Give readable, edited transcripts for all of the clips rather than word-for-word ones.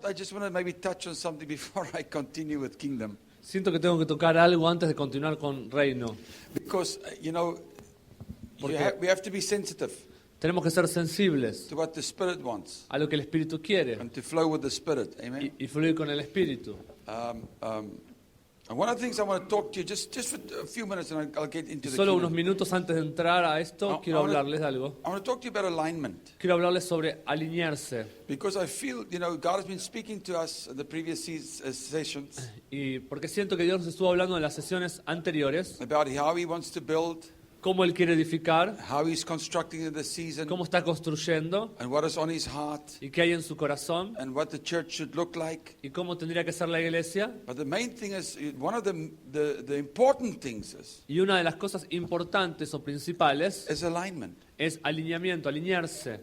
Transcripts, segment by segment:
I just want to maybe touch on something before I continue with kingdom. Siento que tengo que tocar algo antes de continuar con reino. Because, you know, Porque we have to be sensitive tenemos que ser sensibles to what the Spirit wants a lo que el Espíritu quiere and to flow with the Spirit. Amen. y fluir con el Espíritu. And one of the things I want to talk to you, just for a few minutes, and I'll get into the Solo unos kingdom. minutos antes de entrar a esto, No, quiero ahora- hablarles de algo. I want to talk to you about alignment. Quiero hablarles sobre alinearse. Because I feel, you know, God has been speaking to us in the previous sessions Y porque siento que Dios nos estuvo hablando en las sesiones anteriores, about how He wants to build, cómo Él quiere edificar, how He's constructing in the season, cómo está construyendo and what is on His heart, y qué hay en su corazón and what the church should look like. y cómo tendría que ser la iglesia. But the main thing is, one of the important things Y una de las cosas importantes o principales is alignment. es alineamiento, alinearse.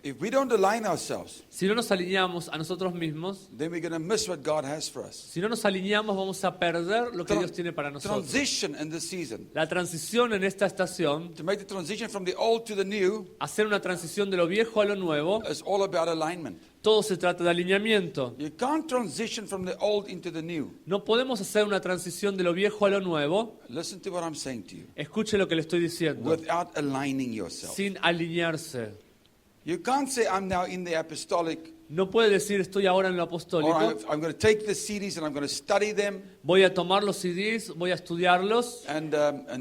If we don't align ourselves, Si no nos alineamos a nosotros mismos, then we're going to miss what God has for us. si no nos alineamos vamos a perder lo que Tran- Dios tiene para nosotros. Transition in the season. La transición en esta estación, To make the transition from the old to the new hacer una transición de lo viejo a lo nuevo, is all about alignment. todo se trata de alineamiento. You can't transition from the old into the new. No podemos hacer una transición de lo viejo a lo nuevo. Listen to what I'm saying to you. Escuche lo que le estoy diciendo. Without aligning yourself. Sin alinearse. You can't say, I'm now in the apostolic, No puede decir estoy ahora en lo or apostólico. I'm going to take the CDs and I'm going to study them, Voy a tomar los CDs, voy a estudiarlos and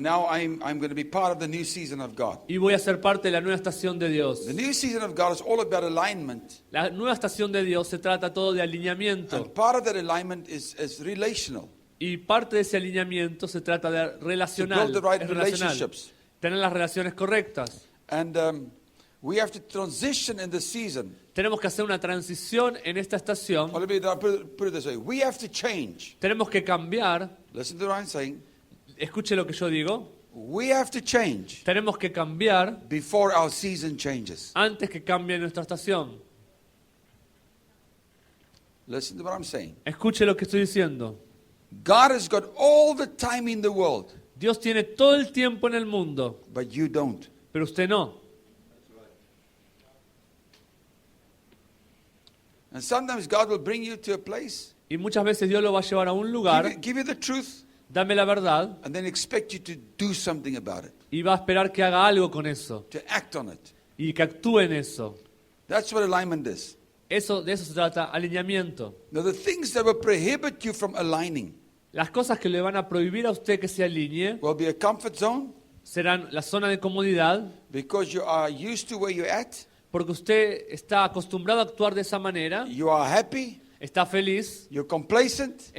now I'm going to be part of the new season of God. y voy a ser parte de la nueva estación de Dios. The new season of God is all about alignment, La nueva estación de Dios se trata todo de alineamiento. and part of that alignment is relational. Y parte de ese alineamiento se trata de relacional. To build the right Es relacional. relationships. Tener las relaciones correctas. And we have to transition in the season. Tenemos que hacer una transición en esta estación. Or let me put it this way. We have to change. Tenemos que cambiar. Listen to what I'm saying. Escuche lo que yo digo. We have to change Tenemos que cambiar before our season changes. antes que cambie nuestra estación. Listen to what I'm saying. Escuche lo que estoy diciendo. God has got all the time in the world, Dios tiene todo el tiempo en el mundo, but you don't. pero usted no. And sometimes God will bring you to a place, Y muchas veces Dios lo va a llevar a un lugar, give you the truth, dame la verdad, and then expect you to do something about it, y va a esperar que haga algo con eso, to act on it. y que actúe en eso. That's what alignment is. De eso se trata, alineamiento. Now, the things that will prohibit you from aligning Las cosas que le van a prohibir a usted que se alinee will be a comfort zone, serán la zona de comodidad, because you are used to where you're at, porque usted está acostumbrado a actuar de esa manera, you are happy, está feliz, you're complacent.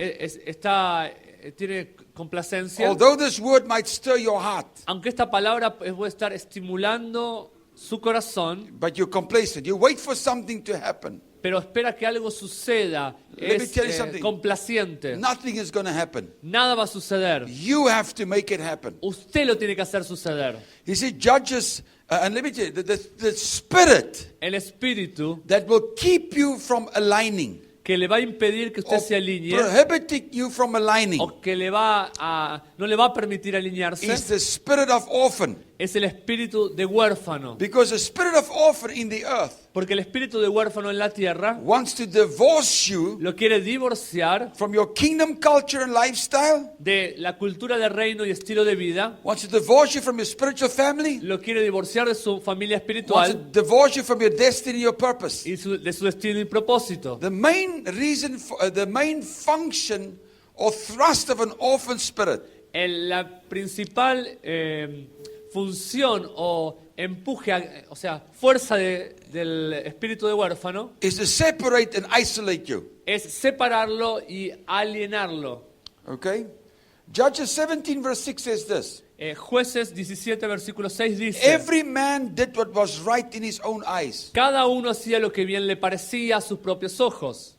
tiene complacencia. Although this word might stir your heart, Aunque esta palabra puede estar estimulando su corazón, but you're complacent. You wait for something to happen. pero espera que algo suceda, Let me es tell you something. complaciente. Nothing is going to happen. Nada va a suceder. You have to make it happen. Usted lo tiene que hacer suceder. You see, Judges, and let me tell you, the spirit El espíritu that will keep you from aligning, que le va a impedir que usted or se alinee, prohibiting you from aligning, o que no le va a permitir is alinearse, the spirit of orphan. es el espíritu de huérfano. Because the spirit of orphan in the earth Porque el espíritu de huérfano en la tierra wants to divorce you lo quiere divorciar from your kingdom culture and lifestyle, de la cultura de reino y estilo de vida, wants to divorce you from your spiritual family, lo quiere divorciar de su familia wants to espiritual divorce you from your destiny, your purpose. y de su destino y propósito. The main reason, the main function or thrust of an orphan spirit La principal función o empuje, o sea, fuerza del espíritu de huérfano is to separate and isolate you. es separarlo y alienarlo. Okay? Judges 17 verse 6 says this. Jueces 17, versículo 6 dice: Every man did what was right in his own eyes. cada uno hacía lo que bien le parecía a sus propios ojos.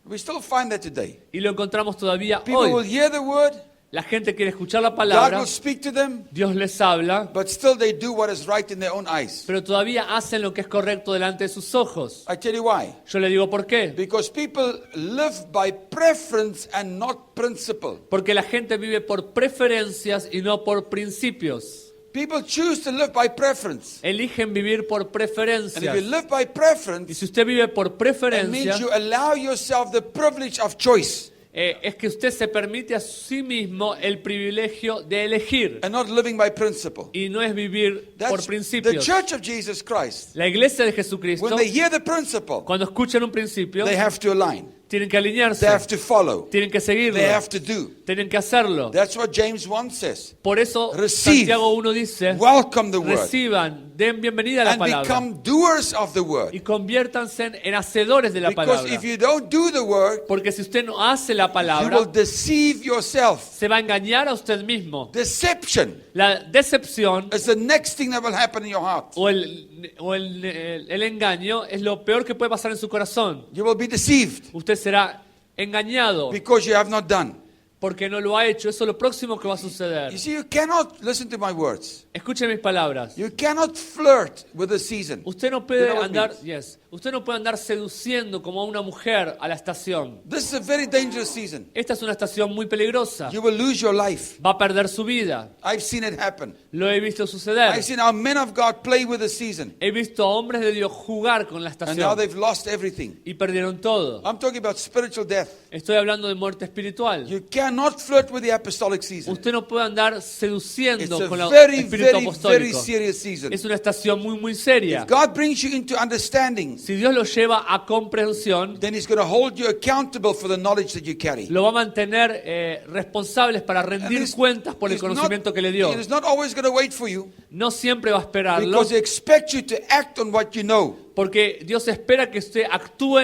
We still find that today. Y lo encontramos todavía People will hoy. hear the word, La gente quiere escuchar la God palabra, will speak to them, Dios les habla, but still they do what is right in their own eyes. pero todavía hacen lo que es correcto delante de sus ojos. I tell you why. Yo le digo por qué. Because people live by preference and not principle. Porque la gente vive por preferencias y no por principios. People choose to live by preference. eligen vivir por And if preferencias. you live by Y preference, si usted vive por it means preferencia, you allow yourself the privilege of choice es que usted se permite a sí mismo el privilegio de elegir and not living by principle. y no es vivir por That's the principios. Church of Jesus Christ. La iglesia de Jesucristo, When they hear the principle, cuando escuchan un principio, they have to align. tienen que alinearse, They have to follow. tienen que seguirlo, They have to do. tienen que hacerlo. That's what James 1 says. Por eso Receive. Santiago 1 dice, Welcome the word reciban, den bienvenida a la and palabra become doers of the word. y conviértanse en hacedores de la Because palabra. if you don't do the word, Porque si usted no hace la you palabra, will deceive yourself. se va a engañar a usted mismo. Deception La decepción is the next thing that will happen in your heart. o el engaño es lo peor que puede pasar en su corazón. You will be deceived Usted será engañado because you have not done. porque no lo ha hecho. Eso es lo próximo que va a suceder. You see, you cannot listen to my words. Escuchen mis palabras. You cannot flirt with the season. Usted no You puede know what it andar, means? usted no puede andar seduciendo como a una mujer a la estación. This is a very dangerous season. Esta es una estación muy peligrosa. You will lose your life. Va a perder su vida. I've seen it happen. Lo he visto suceder. I've seen our men of God play with the season, He visto a hombres de Dios jugar con la and now estación they've lost everything. y perdieron todo. I'm talking about spiritual death. Estoy hablando de muerte espiritual. You cannot flirt with the apostolic season. Usted no puede andar It's seduciendo a con el very, espíritu very, very apostólico. serious season. Es una estación muy, muy seria. If God brings you into understanding, Si Dios lo lleva a comprensión, then He's going to hold you accountable for the knowledge that you carry. lo va a mantener responsables para And rendir this- cuentas por el it's not- conocimiento que le dio. It is not always going to wait for you No siempre va a esperarlo, because He expects you to act on what you know. porque Dios espera que usted actúe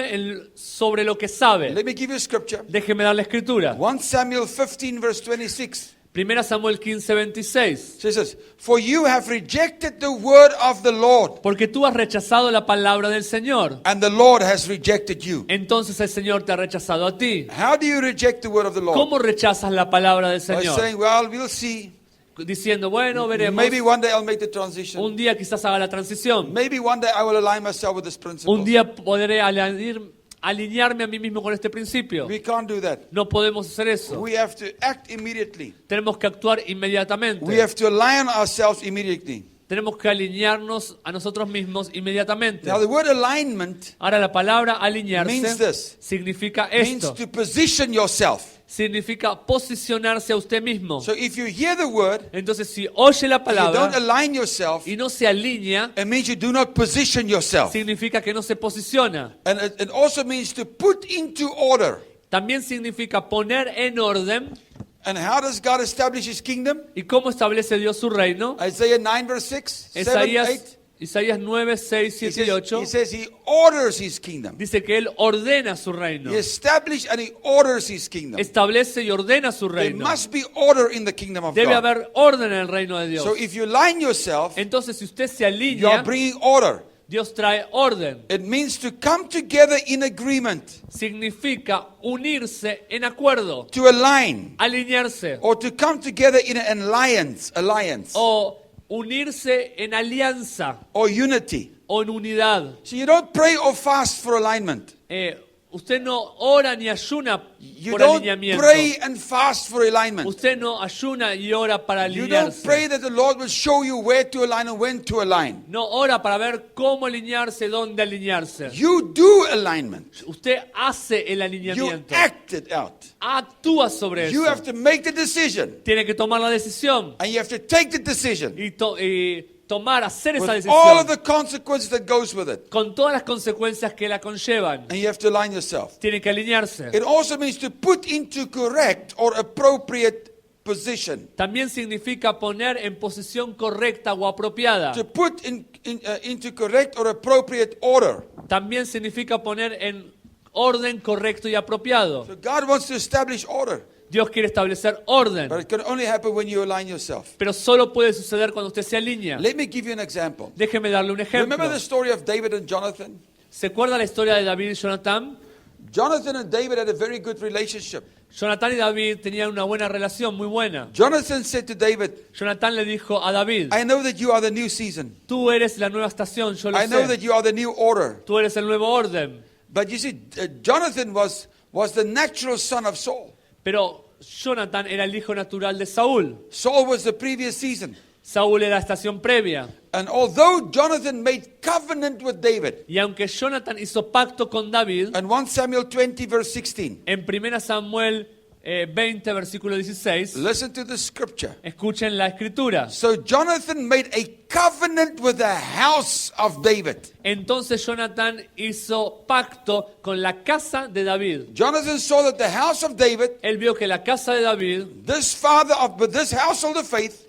sobre lo que sabe. Let me give you a scripture. Déjeme dar la escritura. 1 Samuel 15 verse 26. 1 Samuel 15:26. Says, "For you have rejected the word of the Lord, Porque tú has rechazado la palabra del Señor. and the Lord has rejected you." Entonces el Señor te ha rechazado a ti. How do you reject the word of the Lord? ¿Cómo rechazas la palabra del By Señor? saying, "Well, we'll see. Diciendo, bueno, veremos. Maybe one day I'll make the transition. Un día quizás haga la transición. Maybe one day I will align myself with this principle." Un día podré alinearme a mí mismo con este principio. We can't do that. No podemos hacer eso. We have to act immediately. Tenemos que actuar inmediatamente. We have to align ourselves immediately. Tenemos que alinearnos a nosotros mismos inmediatamente. Now, the word alignment Ahora la palabra means alinearse this. significa Means esto. to position yourself. Significa posicionarse a usted mismo. So if you hear the word, Entonces si oye la and you don't palabra align yourself, y no se alinea, it means you do not position yourself. significa que no se posiciona. And it also means to put into order. También significa poner en orden. And how does God establish His kingdom? ¿Y cómo establece Dios su reino? Isaiah 9 verse 6, 7, 8. Isaías 9, 6, 7 y 8 He says He orders His kingdom. dice que Él ordena su reino. He established and He orders His kingdom. Establece y ordena su There reino. must be order in the kingdom of Debe God. haber orden en el reino de Dios. So if you align yourself, Entonces, si usted se you are alinea, bringing order. Dios trae orden. It means to come together in agreement, Significa unirse en acuerdo, to align, alinearse or to come together in an alliance, o unirse en alianza or unity. o en unidad. So you don't pray or fast for alignment. Usted no ora ni ayuna You por don't alineamiento. pray and fast for alignment. Usted no ayuna y ora para You don't alinearse. pray that the Lord will show you where to align and when to align. No ora para ver cómo alinearse, dónde alinearse. You do alignment. Usted hace el You alineamiento. act it out. Actúa sobre You eso. have to make the decision, Tiene que tomar la decisión and you have to take the decision y hacer esa with all of decisión the consequences that goes with it, con todas las consecuencias que la conllevan. and you have to align yourself. Tiene que alinearse. It also means to put into correct or appropriate position. También significa poner en posición correcta o apropiada. To put into correct or appropriate order. También significa poner en orden correcto y apropiado. So God wants to establish order, Dios quiere establecer orden, but it can only happen when you align yourself. pero solo puede suceder cuando usted se alinea. Let me give you an example. Déjeme darle un ejemplo. Remember the story of David and Jonathan? ¿Se acuerda la historia de David y Jonatán? Jonathan and David had a very good relationship. Jonatán y David tenían una buena relación, muy buena. Jonathan said to David, Jonatán le dijo a David, "I know that you are the new season. tú eres la nueva estación, yo lo I know that sé. you are the new order." Tú eres el nuevo orden. But you see, Jonathan was the natural son of Saul. Pero Jonatán era el hijo natural de Saúl. Saul was the previous season. Saúl era la estación previa. And although Jonathan made covenant with David, Y aunque Jonathan hizo pacto con David, in 1 Samuel 20 verse 16, en 1 Samuel 20, versículo 16, listen to the scripture. escuchen la escritura. So Jonathan made a covenant with the house of David. Entonces Jonathan hizo pacto con la casa de David. Jonathan saw that the house of David, Él vio que la casa de David, this household of faith,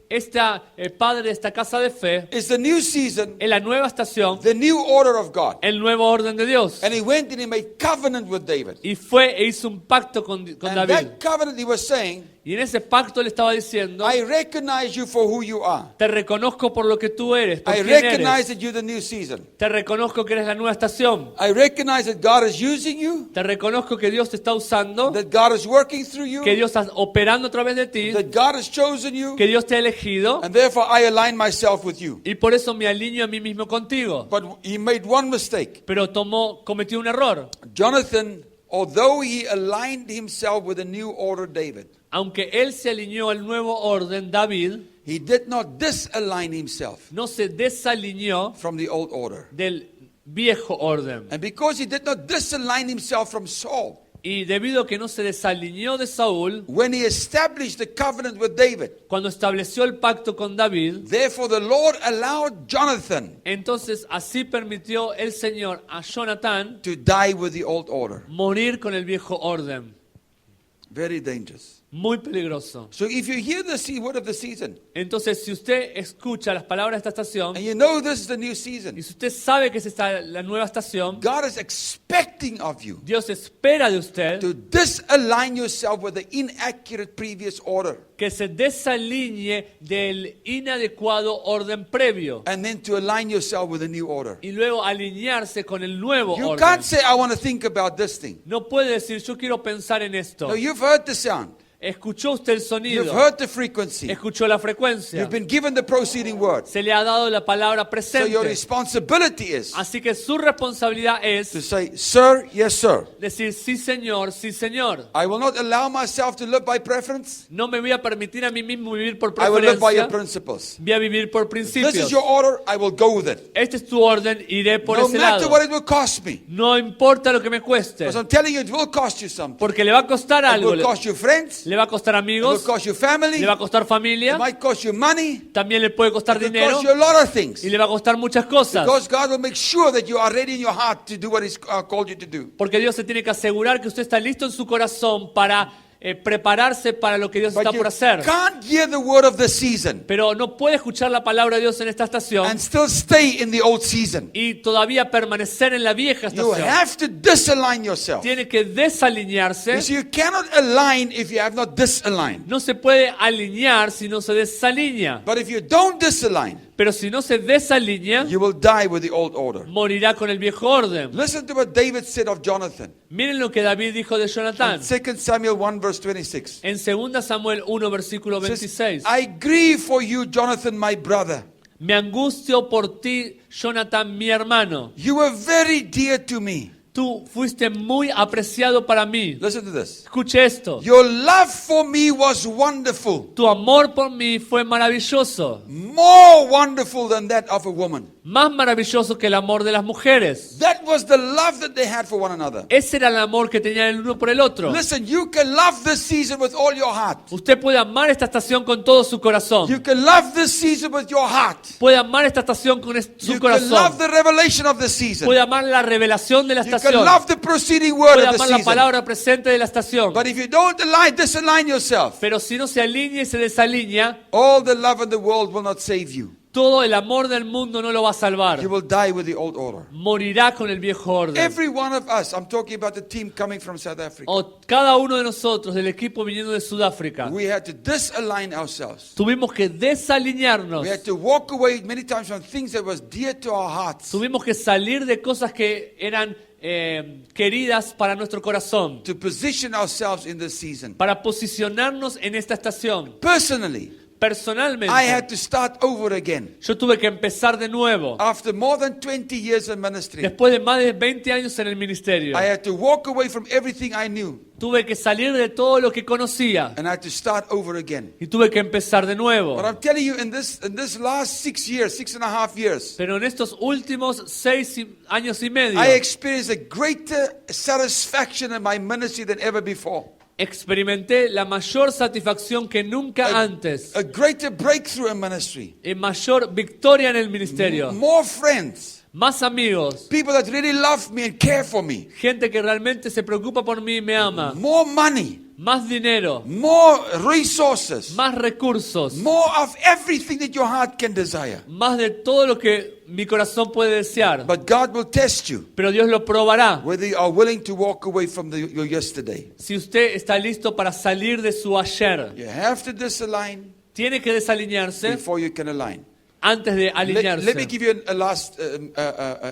padre de esta casa de fe, is the new season, es la nueva estación, the new order of God. el nuevo orden de Dios. And he went and he made covenant with David. Y fue e hizo un pacto con And David. that covenant he was saying, Y en ese pacto le estaba diciendo, I recognize you for who you are. te reconozco por lo que tú eres, por I quién recognize eres. that you're the new season. Te reconozco que eres la nueva estación. I recognize that God is using you, Te reconozco que Dios te está usando, that God is working through you, que Dios está operando a través de ti, that God has chosen you, que Dios te ha elegido. and therefore I align myself with you. Y por eso me alineo a mí mismo contigo. But he made one mistake. Pero cometió un error. Jonathan, although he aligned himself with the new order David, Aunque él se alineó al nuevo orden, David he did not disalign himself no se desalineó from the old order. del viejo orden. And because he did not disalign himself from Saul, Y debido a que no se desalineó de Saúl, when he established the covenant with David, cuando estableció el pacto con David, therefore the Lord allowed Jonathan entonces así permitió el Señor a Jonathan to die with the old order. morir con el viejo orden. Very dangerous. Muy peligroso. So if you hear the word of the season, Entonces, si usted escucha las palabras de esta estación, and you know this is the new y season, si usted sabe que es la nueva estación, God is expecting of you Dios espera de usted to disalign yourself with the inaccurate previous order, que se desalinee del inadecuado orden previo and then to align yourself with the new order. y luego alinearse con el nuevo You orden. can't say, I want to think about this thing. No puede decir, yo quiero pensar en esto. No, you've heard the sound. Escuchó usted el You've sonido, heard the frequency. escuchó la frecuencia, You've been given the proceeding word. se le ha dado la palabra So your presente. responsibility is Así que su responsabilidad to es say, sir, yes, sir. decir sí señor, sí señor. I will not allow myself to live by preference. No me voy a permitir a mí mismo vivir por I will live by your preferencia, principles. voy a vivir por This is principios. your order. I will go with it. Este es tu orden, iré por No ese matter lado. what it will cost me. No importa lo que me cueste, Because I'm telling you, it will cost you something. porque le va a costar It algo. will cost you friends. Le va a costar It will amigos, cost you family. le va a It costar familia, might cost you money. también le puede costar It will dinero cost you a lot of things. y le va a costar muchas cosas. Because God will make sure that you are ready in your heart to do what He's called you to do. Porque Dios se tiene que asegurar que usted está listo en su corazón para prepararse para lo que Dios But está you por hacer. can't hear the word of the season Pero no puede escuchar la palabra de Dios en esta estación and still stay in the old season. y todavía permanecer en la vieja You estación. have to disalign yourself. Tiene que desalinearse. You see, you cannot align if you have not disaligned. No se puede alinear si no se desalinea. But if you don't disalign, Pero si no se desalinea, you will die with the old order. morirá con el viejo orden. Listen to what David said of Jonathan. Miren lo que David dijo de Jonathan. 2 Samuel 1 verse 26. En 2 Samuel 1, versículo It says, 26. I grieve for you, Jonathan, my brother. Me angustio por ti, Jonathan, mi hermano. You were very dear to me. Tú fuiste muy apreciado para mí. Listen to this. Escuche esto. Your love for me was wonderful. Tu amor por mí fue maravilloso. More wonderful than that of a woman. Más maravilloso que el amor de las mujeres. That was the love that they had for one another. Ese era el amor que tenían el uno por el otro. Listen, you can love this season with all your heart. Usted puede amar esta estación con todo su You corazón. can love this season with your heart. Puede amar esta estación con su You can love corazón. the revelation of the season. Puede amar la revelación de la You can estación. love the proceeding word Puede of the amar la season. palabra presente de la estación. But if you don't disalign yourself, Pero si no se alinea y se desalinea, all the love in the world will not save you. todo el amor del mundo no lo va a salvar. You will die with the old order. Morirá con el viejo orden. Every one of us, I'm talking about the team coming from South Africa, O cada uno de nosotros del equipo viniendo de Sudáfrica, we had to disalign ourselves. tuvimos que desalinearnos. We had to walk away many times from things that was dear to our hearts Tuvimos que salir de cosas que eran queridas para nuestro corazón, to position ourselves in this season. para posicionarnos en esta estación. Personally, personalmente, I had to start over again. yo tuve que empezar de nuevo. After more than 20 years in ministry, Después de más de 20 años en el ministerio, I had to walk away from everything I knew, tuve que salir de todo lo que conocía and I had to start over again. y tuve que empezar de nuevo. But I'm telling you, in this last 6 years, 6.5 years, Pero en estos últimos 6 años y medio, I experienced a greater satisfaction in my ministry than ever before. experimenté la mayor satisfacción que nunca antes, A greater breakthrough in ministry. y mayor victoria en el ministerio, More friends. más amigos, People that really love me and care for me. gente que realmente se preocupa por mí y me ama, More money. más dinero, More resources. más recursos, More of everything that your heart can desire. más de todo lo que mi corazón puede desear. But God will test you Pero Dios lo probará whether you are willing to walk away from your yesterday. si usted está listo para salir de su ayer. You have to disalign Tiene que desalinearse before you can align. antes de Let me alinearse. give you a last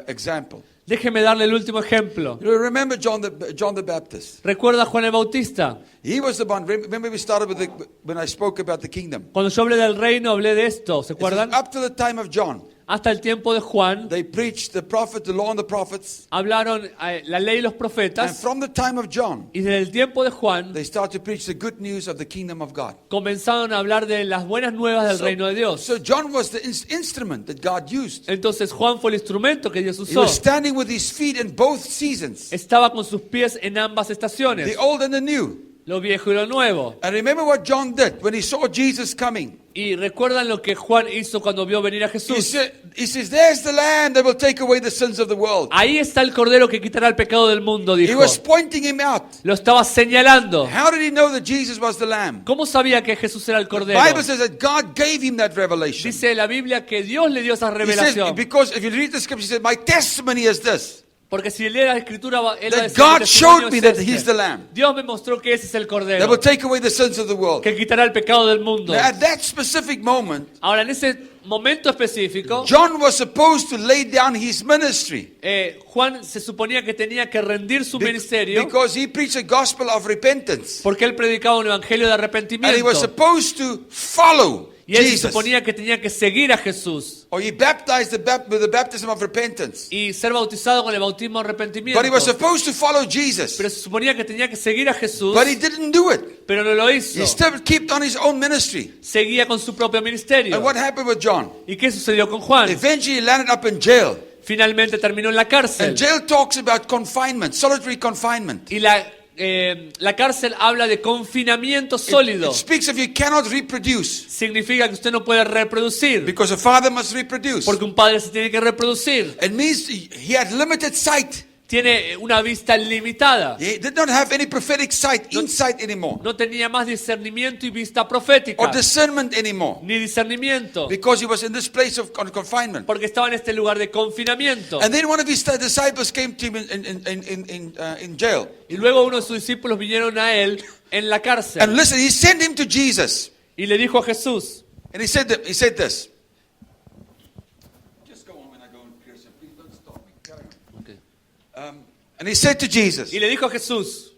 example. Déjeme darle el último ejemplo. You remember John the Baptist? ¿Recuerda a Juan el Bautista? He was the one. Remember we started with when I spoke about the kingdom. Cuando yo hablé del reino, hablé de esto, ¿se It says, acuerdan? up to the time of John, Hasta el tiempo de Juan, they preached the prophet, the law and the prophets. hablaron la ley y los And profetas. from the time of John, Y desde el tiempo de Juan, they started to preach the good news of the kingdom of God. comenzaron a hablar de las buenas nuevas del reino de Dios. So John was the instrument that God used. Entonces Juan fue el instrumento que Dios He usó. was standing with his feet in both seasons, Estaba con sus pies en ambas the estaciones, old and the new. lo viejo y lo nuevo. And remember what John did when he saw Jesus coming. Y recuerdan lo que Juan hizo cuando vio venir a He Jesús. says, there's the Lamb that will take away the sins of the world. Ahí está el cordero que quitará el pecado del mundo, He dijo. was pointing him out. Lo estaba señalando. How did he know that Jesus was the Lamb? ¿Cómo sabía que Jesús era el The cordero? Bible says that God gave him that revelation. Dice la Biblia que Dios le dio esa He says, revelación. because if you read the scripture, he said, my testimony is this. Porque si lee la escritura, él va a That decir, "Mi God testimonio showed me es that este". he's the Lamb Dios me mostró que ese es el that cordero will take away the sins of the world. que quitará el pecado del mundo. Now, at that specific moment, Ahora, en ese momento específico, John was supposed to lay down his ministry Juan se suponía que tenía que rendir su be- ministerio because he preached a gospel of repentance. porque él predicaba un evangelio de And he was arrepentimiento. supposed to follow Y él se Jesus. suponía que tenía que seguir a Jesús Or he baptized with the baptism of repentance. y ser bautizado con el bautismo de arrepentimiento. But he was supposed to follow Jesus. Pero se suponía que tenía que seguir a Jesús, But he didn't do it. pero no lo hizo. He still kept on his own ministry. Seguía con su propio ministerio. And what happened with John? ¿Y qué sucedió con Juan? Eventually he landed up in jail. Finalmente terminó en la And cárcel. jail talks about confinement, solitary confinement. Y la cárcel habla de confinamiento It sólido. speaks of you cannot reproduce Significa que usted no puede reproducir, because a father must reproduce. porque un padre se tiene que reproducir. It means he had limited sight. Tiene una vista limitada. He did not have any prophetic sight, insight anymore, No tenía más discernimiento y vista profética, or discernment anymore, ni discernimiento, because he was in this place of confinement. porque estaba en este lugar de confinamiento. And then one of his disciples came to him in jail. Y luego uno de sus discípulos vinieron a él en la And cárcel listen, he sent him to Jesus. y le dijo a Jesús, And he said this. Just go on when I go and Christian. Please don't stop me. Carry on. And he said to Jesus, y le dijo a Jesús,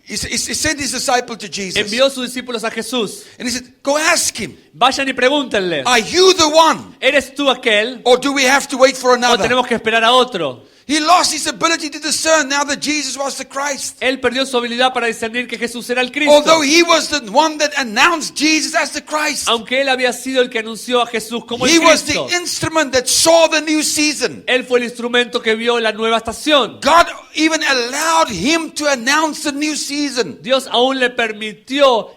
he sent his disciple to Jesus. envió a sus discípulos a Jesús, And he said, go ask him, vayan y pregúntenle, are you the one? ¿eres tú aquel Or do we have to wait for o another? tenemos que esperar a otro? He lost his ability to discern now that Jesus was the Christ. Él perdió su habilidad para discernir que Jesús era el Cristo, Although he was the one that announced Jesus as the Christ. aunque él había sido el que anunció a Jesús como He el was the Cristo. instrument that saw the new season. Él fue el instrumento que vio la nueva estación. God even allowed him to announce the new season. Dios aún le permitió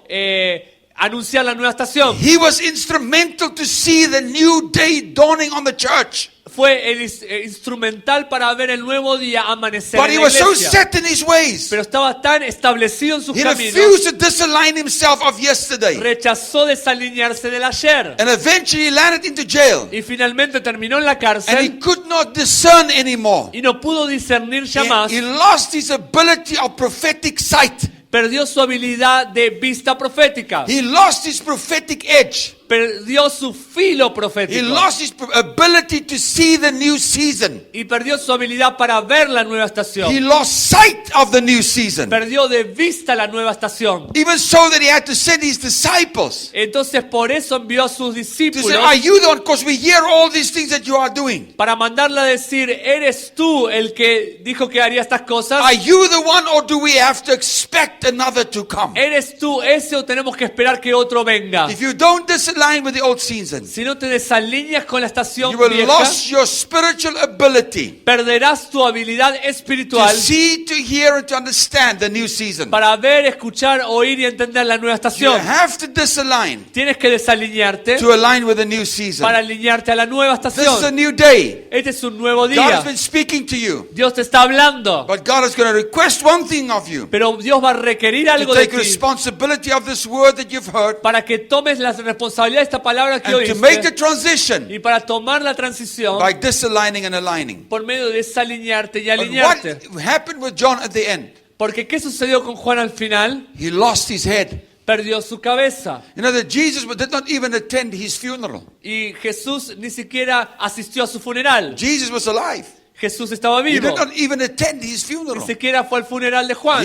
anunciar la nueva estación. He was instrumental to see the new day dawning on the church. Fue el instrumental para ver el nuevo día amanecer But en he la was so iglesia. set in his ways. Pero estaba tan establecido en sus He caminos, refused to disalign himself of yesterday. rechazó desalinearse del ayer. And eventually he landed into jail. Y finalmente terminó en la And he cárcel could not discern anymore. y no pudo discernir ya más. He lost his ability of prophetic sight. Perdió su habilidad de vista profética. He lost his prophetic edge. perdió su filo He profético lost his ability to see the new season. y perdió su habilidad para ver la nueva He estación. lost sight of the new season. Perdió de vista la nueva estación. Even so that he had to send his disciples Entonces por eso envió a sus to say, discípulos are you the one? Because we hear all these things that you are doing. para mandarle a decir, ¿eres tú el que dijo que haría estas cosas? Are you the one, or do we have to expect another to come? ¿Eres tú ese o tenemos que esperar que otro venga? If you don't disalign with the old season, Si no te desalineas con la estación you will vieja, lose your spiritual ability perderás tu habilidad to espiritual see, to hear, and to understand the new season. para ver, escuchar, oír y entender la nueva You estación. have to disalign Tienes que desalinearte to align with the new season. para alinearte a la nueva This is a estación. new day. Este es un nuevo God has día. been speaking to you, Dios te está hablando, but God is going to request one thing of you: pero Dios va a requerir to algo de take ti responsibility of this word that you've heard para que tomes la responsabilidad de esta palabra que and to make the oíste transition y para tomar la transición by disaligning and aligning. por medio de desalinearte y But alinearte. what happened with John at the end? Porque ¿qué sucedió con Juan al final? He lost his head. Perdió su cabeza. You know that Jesus did not even attend his funeral. Y Jesús ni siquiera asistió a su funeral. Jesus was alive. Jesús estaba He vivo. did not even attend his Ni funeral. siquiera fue al funeral de Juan.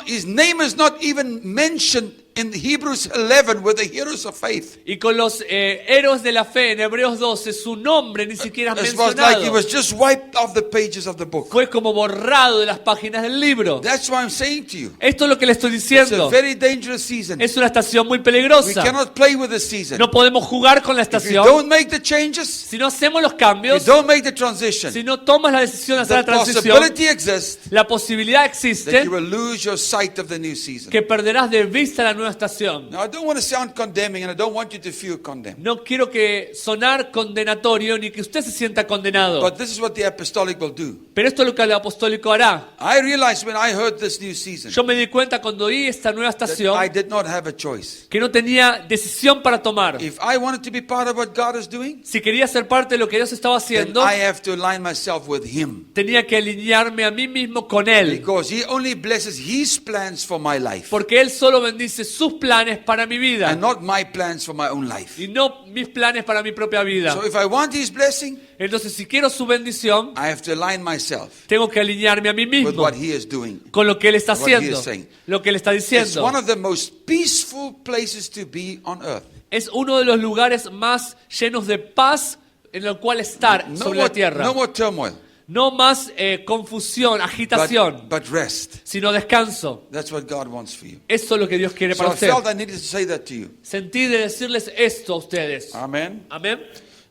His name is not even mentioned in Hebrews 11 with the heroes of faith. Y con los héroes de la fe en Hebreos 12, su nombre ni siquiera es It was like he mencionado. was just wiped off the pages of the book. Fue como borrado de las páginas del libro. That's why I'm saying to you, Esto es lo que le estoy it's a diciendo. very dangerous season. Es una estación muy We peligrosa. cannot play with this season. No podemos jugar con la If you estación. don't make the changes, Si no hacemos los you cambios, don't make the transition, si no tomas la decisión de hacer the la transición, possibility exists la posibilidad that existe you will lose your sight of the new season. que perderás de vista la nueva estación. Now, I don't want to sound condemning, and I don't want you to feel condemned. No quiero que sonar condenatorio ni que usted se sienta condenado. But this is what the apostolic will do. Pero esto es lo que el apostólico hará. I realized when I heard this new season Yo me di cuenta cuando oí esta nueva that I estación did not have a choice. que no tenía decisión para tomar. If I wanted to be part of what God is doing, Si quería ser parte de lo que Dios estaba then haciendo, I have to align myself with Him. tenía que alinearme a mí mismo con Él. Because He only blesses His plans for my life Porque Él solo bendice sus planes para mi vida and not my plans for my own life. y no mis planes para mi propia vida. So if I want His blessing, Entonces, si quiero su bendición, I have to align myself tengo que alinearme a mí with mismo what He is doing. con lo que Él está what he haciendo, is saying. lo que Él está It's diciendo. one of the most peaceful places to be on earth. Es uno de los lugares más llenos de paz en el cual estar sobre la tierra. No more turmoil, No más confusión, agitación, but rest. sino descanso. That's what God wants for you. Eso es lo que Dios quiere So para I usted. felt I needed to say that to you. Sentí de decirles esto a ustedes. Amen. Amén.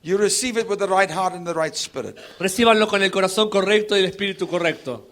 You receive it with the right heart and the right spirit. Recíbanlo con el corazón correcto y el espíritu correcto.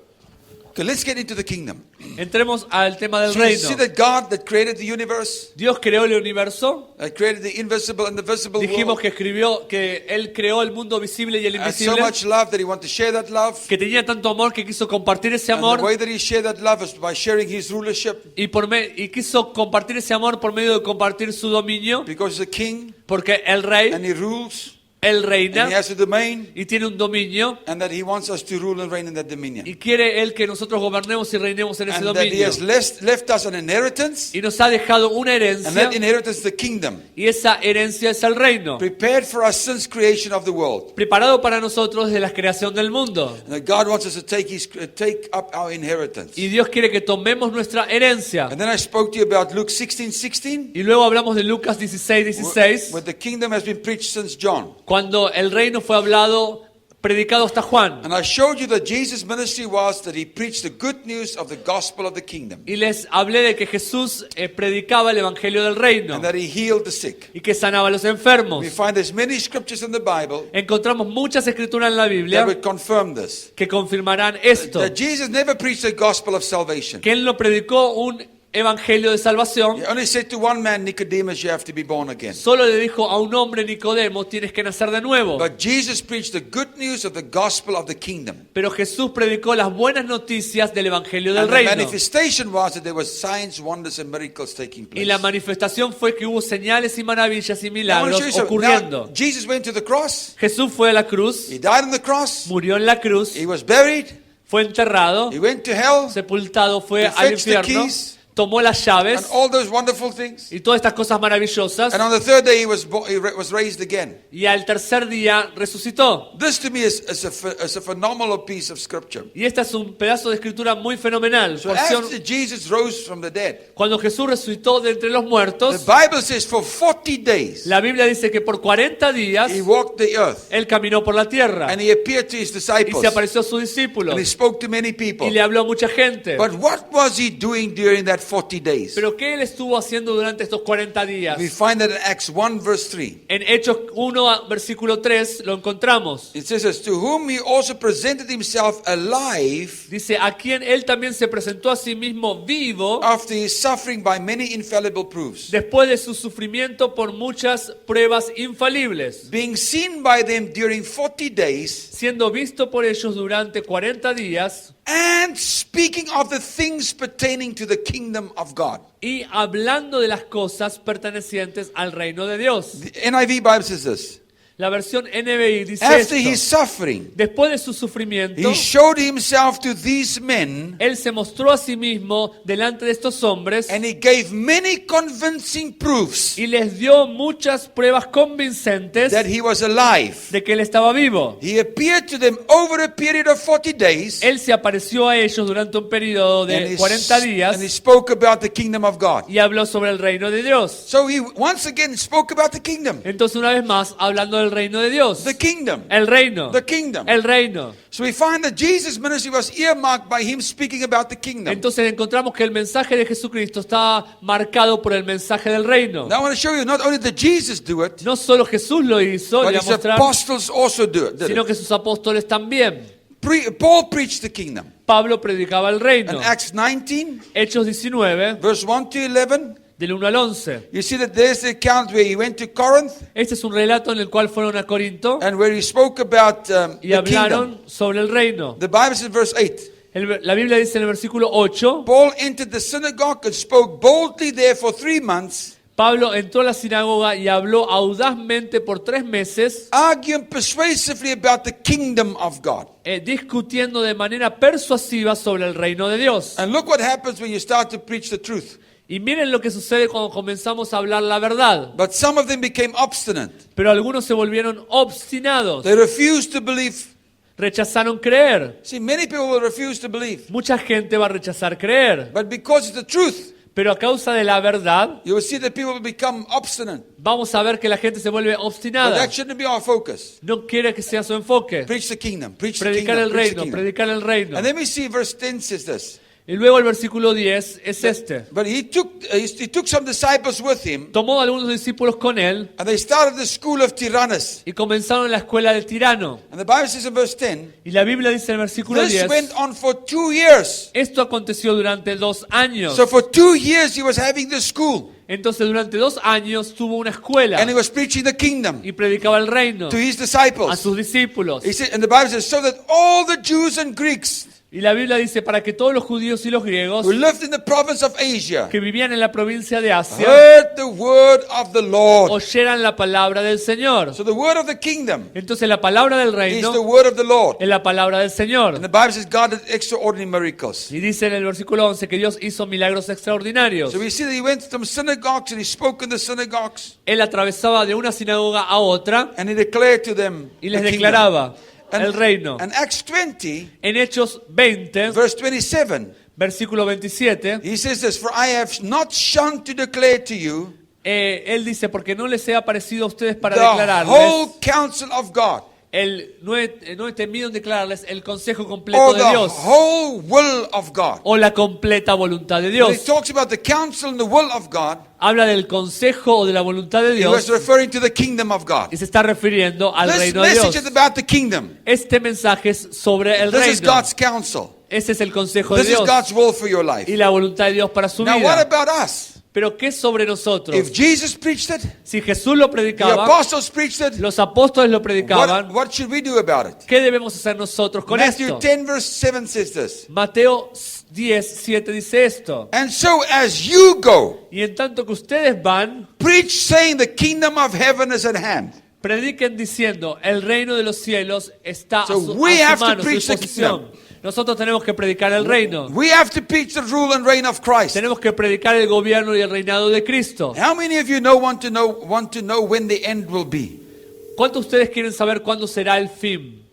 Okay, let's get into the kingdom. Entremos al tema del So you see reino. that God that created the universe, Dios creó el universo. that created the invisible and the visible Dijimos world, que Él creó el mundo visible y el had so invisible. much love that He wanted to share that love. Que tenía tanto amor que quiso compartir ese And the amor. way that He shared that love is by sharing His rulership, Y quiso compartir ese amor por medio de compartir su dominio. because He's a king Porque el rey, and He rules Él and reina He has a domain, y tiene un dominio. and that He wants us to rule and reign in that dominion. Y quiere Él que nosotros gobernemos y reinemos en ese And that He dominio. has left us an inheritance, Y nos ha dejado una and herencia. that inheritance is the kingdom, Y esa herencia es el reino. prepared for us since creation of the world. Preparado para nosotros desde la creación del mundo. And that God wants us to take up our inheritance. Y Dios quiere que tomemos nuestra herencia. And then I spoke to you about Luke 16:16, Y luego hablamos de Lucas 16:16. where the kingdom has been preached since John. Cuando el reino fue hablado, predicado hasta Juan. And I showed you that Jesus' ministry was that He preached the good news of the gospel of the kingdom, Y les hablé de que Jesús predicaba el evangelio del reino and that He healed the sick. y que sanaba a los enfermos. We find there's many scriptures in the Bible Encontramos muchas escrituras en la that Biblia would confirm this. que confirmarán esto. That Jesus never preached the gospel of salvation. Que Él no predicó un evangelio de salvación. He only said to one man, Nicodemus, you have to be born again. Solo le dijo a un hombre Nicodemo, tienes que nacer de nuevo. But Jesus preached the good news of the gospel of the kingdom. Pero Jesús predicó las buenas noticias del evangelio del And the reino. manifestation was that there was signs, wonders, and miracles taking place. Y la manifestación fue que hubo señales y maravillas y Now, I want milagros to show you something. ocurriendo. Now, Jesus went to the cross. Jesús fue a la cruz, He died on the cross. murió en la cruz, He was buried. fue enterrado, He went to hell. sepultado, fue He al fetched the infierno, keys. tomó las and llaves all those wonderful things. y todas estas cosas maravillosas, And on the third day he was raised again. y al tercer día resucitó. This to me is a phenomenal piece of scripture. Y este es un pedazo de escritura muy fenomenal. So Porción- after Jesus rose from the dead, Cuando Jesús resucitó de entre los the muertos, Bible says for 40 days la Biblia dice que por 40 días he walked the earth Él caminó por la tierra and he appeared to his y disciples se apareció a sus discípulos and he spoke to many people. y le habló a mucha gente. But what was he doing during that 40 days? Pero ¿qué Él estuvo haciendo durante estos 40 días? We find that in Acts 1 verse 3. En Hechos 1, versículo 3, lo encontramos. It says this, to whom he also presented himself alive Dice, a quien Él también se presentó a sí mismo vivo after his suffering by many infallible proofs, después de su sufrimiento por muchas pruebas infalibles, being seen by them during 40 days, siendo visto por ellos durante 40 días and speaking of the things pertaining to the kingdom of God. y hablando de las cosas pertenecientes al reino de Dios. The NIV Bible says this. La versión NBI dice After his esto. suffering, Después de su sufrimiento, he showed himself to these men, Él se mostró a sí mismo delante de estos hombres and he gave many convincing proofs y les dio muchas pruebas convincentes that he was alive. de que Él estaba vivo. He appeared to them over a period of 40 days, Él se apareció a ellos durante un periodo and de he, 40 and he días spoke about the kingdom of God. y habló sobre el reino de Dios. So he once again spoke about the kingdom. Entonces, una vez más, hablando del reino de Dios. The kingdom. El reino. The kingdom. El reino. So we find that Jesus' ministry was earmarked by him speaking about the kingdom. Entonces encontramos que el mensaje de Jesucristo estaba marcado por el mensaje del reino. Now I want to show you not only did Jesus do it, No solo Jesús lo hizo, but le his voy a mostrar, apostles also did sino it. que sus apóstoles también. Paul preached the kingdom. Pablo predicaba el reino. In Acts 19, Hechos 19, verse 1 to 11, del 1 al 11. you see that there's the account where he went to Corinth Este es un relato en el cual fueron a Corinto and where he spoke about y the kingdom. hablaron sobre el reino. The Bible says in verse 8, La Biblia dice en el versículo 8, Paul entered the synagogue and spoke boldly there for 3 months, Pablo entró a la sinagoga y habló audazmente por 3 meses, arguing persuasively about the kingdom of God. discutiendo de manera persuasiva sobre el reino de Dios. And look what happens when you start to preach the truth. Y miren lo que sucede cuando comenzamos a hablar la verdad. But some of them became obstinate. Pero algunos se volvieron obstinados, They refused to believe. rechazaron creer. See, many people will refuse to believe. Mucha gente va a rechazar creer, But because it's the truth, pero a causa de la verdad you will see that people will become obstinate. vamos a ver que la gente se vuelve But obstinada. that shouldn't be our focus. No quiere que sea su enfoque. Preach the kingdom. Preach the Predicar el kingdom. Preach the reino, kingdom. predicar el reino. And then we see verse 10 says this. Y luego el versículo 10 es este. But he took some disciples with him, Tomó a algunos discípulos con él and they started the school of Tyrannus. y comenzaron la escuela del tirano. And the Bible says in verse 10, Y la Biblia dice en el versículo this 10, went on for 2 years. esto aconteció durante 2 años. So for 2 years he was having this school, Entonces durante 2 años tuvo una escuela and he was preaching the kingdom y predicaba el reino to his a disciples. sus discípulos. He said, and the Bible says, so that all the Jews and Greeks Y la Biblia dice para que todos los judíos y los griegos who lived in the province of Asia que vivían en la provincia de Asia heard the word of the Lord. oyeran la palabra del Señor. So the word of the kingdom Entonces la palabra del is the reino word of the Lord. es la palabra del And Señor. the Bible says God did extraordinary miracles. Y dice en el versículo 11 que Dios hizo milagros extraordinarios. So we see that he went from synagogues and he spoke in the synagogues Él atravesaba de una sinagoga a otra and he declared to them y les the kingdom. declaraba el reino. And Acts 20, En Hechos 20, verse 27, versículo 27, he says this, for I have not shunned to declare to you él dice, porque no les he aparecido a ustedes para the declararles, whole counsel of God, no he temido en declararles el consejo completo or de the Dios whole will of God. o la completa voluntad de When Dios. he talks about the counsel and the will of God, Habla del consejo o de la voluntad de he was Dios referring to the kingdom of God. y se está refiriendo al This reino de message Dios. is about the kingdom. Este mensaje es sobre el This is reino. God's counsel. Ese es el consejo de This is Dios God's will for your life. y la voluntad de Dios para su Now, what vida. about us? Pero ¿qué sobre nosotros? If Jesus preached it, Si Jesús lo the predicaba, apostles preached it, los apóstoles lo predicaban, what should we do about it? ¿qué debemos hacer nosotros con Matthew esto? 10 verse 7 says this. Mateo 10:7 dice esto. And so as you go, Y en tanto que ustedes van, preach saying the kingdom of heaven is at hand. prediquen diciendo, el reino de los cielos está So a su we have to mano, a su preach the disposición. kingdom. Nosotros tenemos que predicar el reino. We have to preach the rule and reign of Christ. Tenemos que predicar el gobierno y el reinado de Cristo. How many of you want to know when the end will be? ¿Cuántos de ustedes quieren saber cuándo será el fin?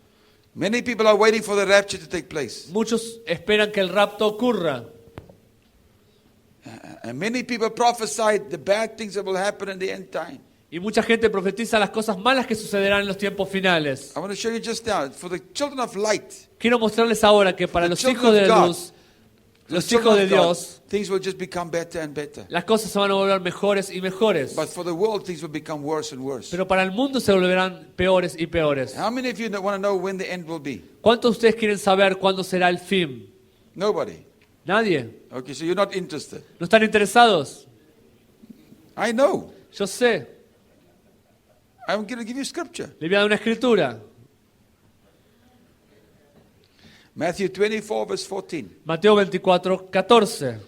Many people are waiting for the rapture to take place. Muchos esperan que el rapto ocurra. And many people prophesied the bad things that will happen in the end time. Y mucha gente profetiza las cosas malas que sucederán en los tiempos finales. I want to show you just now, for the children of light, Quiero mostrarles ahora que para The los children hijos de of God, luz, the los children hijos de of God, Dios, things will just become better and better. las cosas se van a volver mejores y mejores. But for the world, things will become worse and worse. Pero para el mundo se volverán peores y peores. How many of you want to know when the end will be? ¿Cuántos de ustedes quieren saber cuándo será el fin? Nobody. Nadie. Okay, so you're not interested. ¿No están interesados? I know. Yo sé. I'm going to give you scripture. Le voy a dar una escritura. Matthew 24, verse 14. Mateo 24, 14.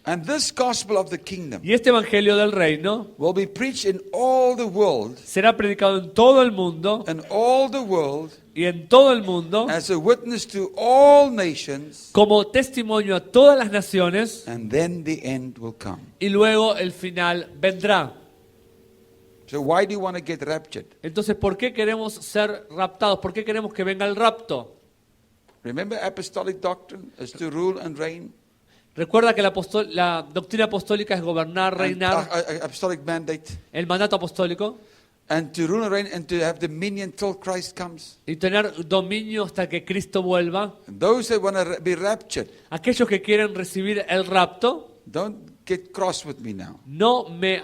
And this gospel of the kingdom Y este evangelio del reino will be preached in all the world, será predicado en todo el mundo and all the world y en todo el mundo as a witness to all nations, como testimonio a todas las naciones, and then the end will come. y luego el final vendrá. So why do you want to get raptured? Entonces, ¿por qué queremos ser raptados? ¿Por qué queremos que venga el rapto? Remember apostolic doctrine is to rule and reign? Recuerda que la doctrina apostólica es gobernar, And, reinar, apostolic mandate. el mandato apostólico, And to rule and reign and to have dominion till Christ comes. y tener dominio hasta que Cristo vuelva. And those that want to be raptured, Aquellos que quieren recibir el rapto, don't get cross with me now. no me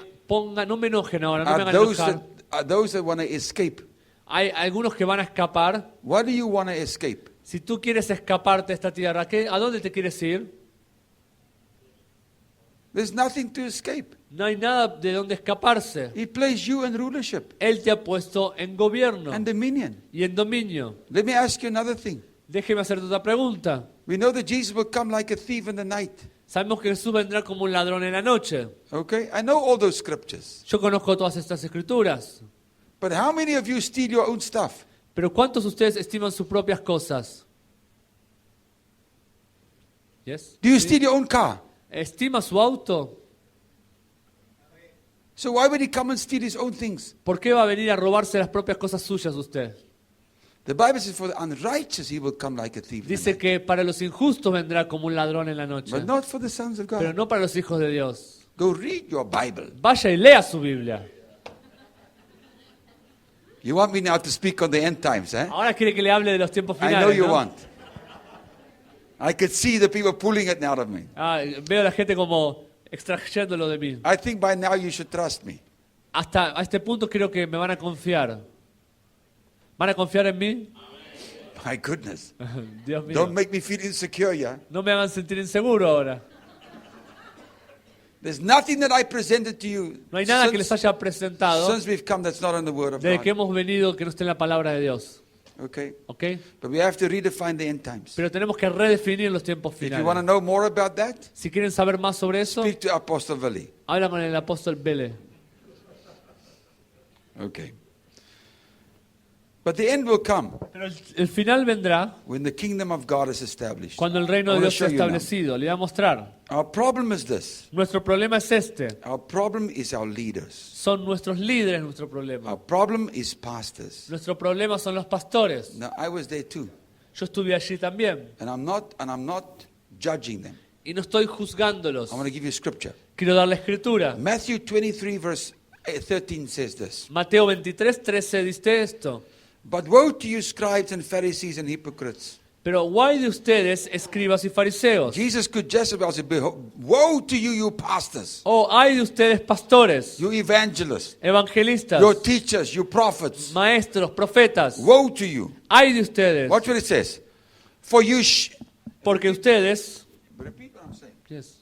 enojen ahora, no me Are hagan those enojar. that want to escape? Hay algunos que van a escapar. What do you want to escape? Si tú quieres escaparte de esta tierra, ¿a dónde te quieres ir? There's nothing to escape. No hay nada de dónde escaparse. He placed you in rulership Él te ha puesto en gobierno and dominion. y en dominio. Let me ask you another thing. Déjeme hacerte otra pregunta. We know that Jesus will come like a thief in the night. Sabemos que Jesús vendrá como un ladrón en la noche. Okay? I know all those scriptures. Yo conozco todas estas escrituras. But how many of you steal your own stuff? Pero ¿cuántos de ustedes estiman sus propias cosas? Yes? Do you steal your own car? ¿Estima su auto? So why would he come and steal his own things? ¿Por qué va a venir a robarse las propias cosas suyas usted? The Bible says for the unrighteous he will come like a thief in the Dice night. que para los injustos vendrá como un ladrón en la noche, But not for the sons of pero God. no para los hijos de Dios. Go read your Bible. Vaya y lea su Biblia. You want me now to speak on the end times, eh? Ahora quiere que le hable de los tiempos I know finales, you ¿no? want. I could see the people pulling it out of me. Veo a la gente como extrayéndolo de mí. I think by now you should trust me. Hasta a este punto creo que me van a confiar. ¿Van a confiar en mí? My goodness. Dios mío. Don't make me feel insecure, yeah? No me hagan sentir inseguro ahora. There's nothing that I presented to you No hay nada que les haya presentado since we've come that's not in the Word of desde que God. hemos venido que no esté en la palabra de Dios. Okay? ¿Ok? But we have to redefine the end times. Pero tenemos que redefinir los tiempos If you want to finales. know more about that, Si quieren saber más sobre eso, speak to Apostle Valley. habla con el apóstol Bele. Okay. But the end will come Pero el final vendrá when the kingdom of God is established. cuando el reino I de wanna Dios sea show you now. establecido. Le voy a mostrar. Our problem is this. Nuestro problema es este. Our problem is our leaders. Son nuestros líderes nuestro problema. Our problem is pastors. Nuestro problema son los pastores. Now I was there too, Yo estuve allí también. and I'm not judging them. Y no estoy juzgándolos. I want to give you scripture. Quiero dar la escritura. Matthew 23 verse 13 says this. Mateo 23, 13 dice esto. But woe to you scribes and Pharisees and hypocrites. Pero guay de ustedes, escribas y fariseos. Jesus could just about say, woe to you, you pastors, Oh, ay de ustedes, pastores, you evangelists, evangelistas, your teachers, you prophets. maestros, profetas. Woe to you. Ay de ustedes, Watch what it says. For you porque ustedes, repeat what I'm saying. yes,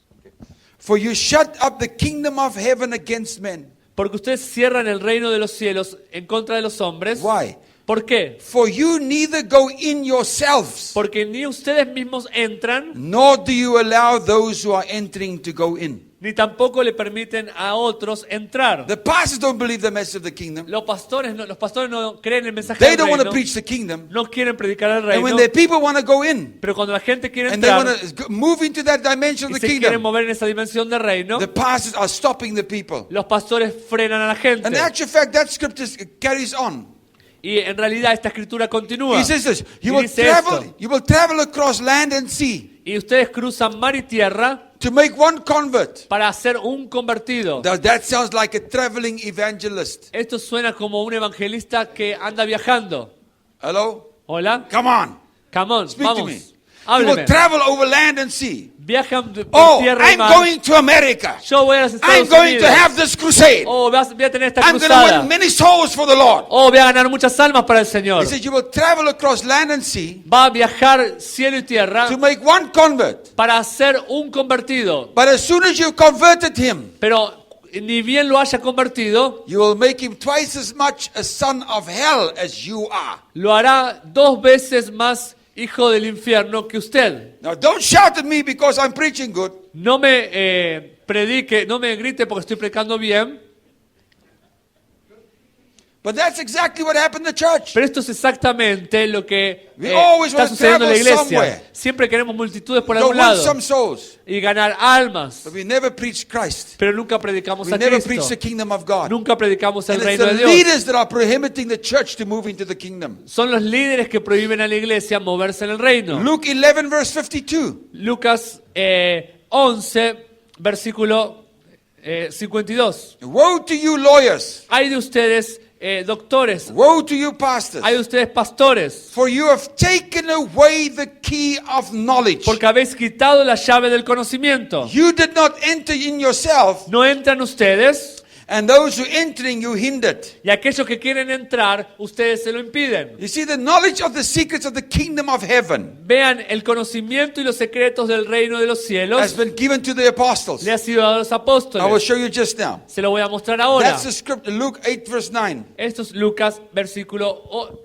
For you shut up the kingdom of heaven against men. porque ustedes cierran el reino de los cielos en contra de los hombres. Why? ¿Por qué? For you neither go in yourselves, Porque ni ustedes mismos entran, nor do you allow those who are entering to go in. ni tampoco le permiten a otros entrar. The pastors don't believe the message of the kingdom. Los pastores no creen el mensaje They del don't want to reino, preach the kingdom. no quieren predicar el And when reino, their people want to go in, pero cuando la gente quiere and they want entrar to move into that dimension y of the se quieren kingdom, mover en esa dimensión del reino, the pastors are stopping the people. los pastores frenan a la gente. And in actual fact, that scripture carries on. Y en realidad esta escritura continúa. He says this: Y dice esto. you will travel across land and sea Y ustedes cruzan mar y tierra to make one convert. para hacer un convertido. Now, that sounds like a traveling evangelist. Esto suena como un evangelista que anda viajando. Hello? Hola, Come on. come on, Speak to me. vamos, You will hábleme. travel over land and sea. Viajan por Oh, tierra y I'm mar. going to America. Yo voy a los I'm Estados going to Unidos. have this crusade. Oh, voy a tener esta I'm going to cruzada. win many souls for the Lord. Oh, voy a ganar muchas almas para el Señor. He says you will travel across land and sea Va a viajar cielo y tierra to make one convert. para hacer un convertido. But as soon as you've converted him, Pero ni bien lo haya convertido, you will make him twice as much a son of hell as you are. lo hará 2 veces más hijo del infierno que usted. Now, don't shout at me because I'm preaching good. No me predique, no me grite porque estoy predicando bien. But that's exactly what happened in the church. Pero esto es exactamente lo que We always está wanna sucediendo en la travel iglesia. somewhere. Siempre queremos multitudes por Go algún win lado some souls. y ganar almas, But we never preach Christ. pero nunca predicamos We a never preach Cristo. the kingdom of God. Nunca predicamos el And it's reino de the Dios. leaders that are prohibiting the church to move into the kingdom. Son los líderes que prohíben a la iglesia moverse en el reino. Luke 11 verse 52. Lucas 11, versículo 52. Woe to you lawyers. Hay de ustedes doctores, Woe to you pastors. hay de ustedes pastores, For you have taken away the key of knowledge. porque habéis quitado la llave del conocimiento. You did not enter in yourself, No entran ustedes, and those who entering you hindered. y aquellos que quieren entrar, ustedes se lo impiden. You see, the knowledge of the secrets of the kingdom of heaven Vean, el conocimiento y los secretos del reino de los has cielos been given to the apostles. le ha sido dado a los I will apóstoles. show you just now. Se lo voy a mostrar ahora. That's the script, Luke 8 verse 9. Esto es Lucas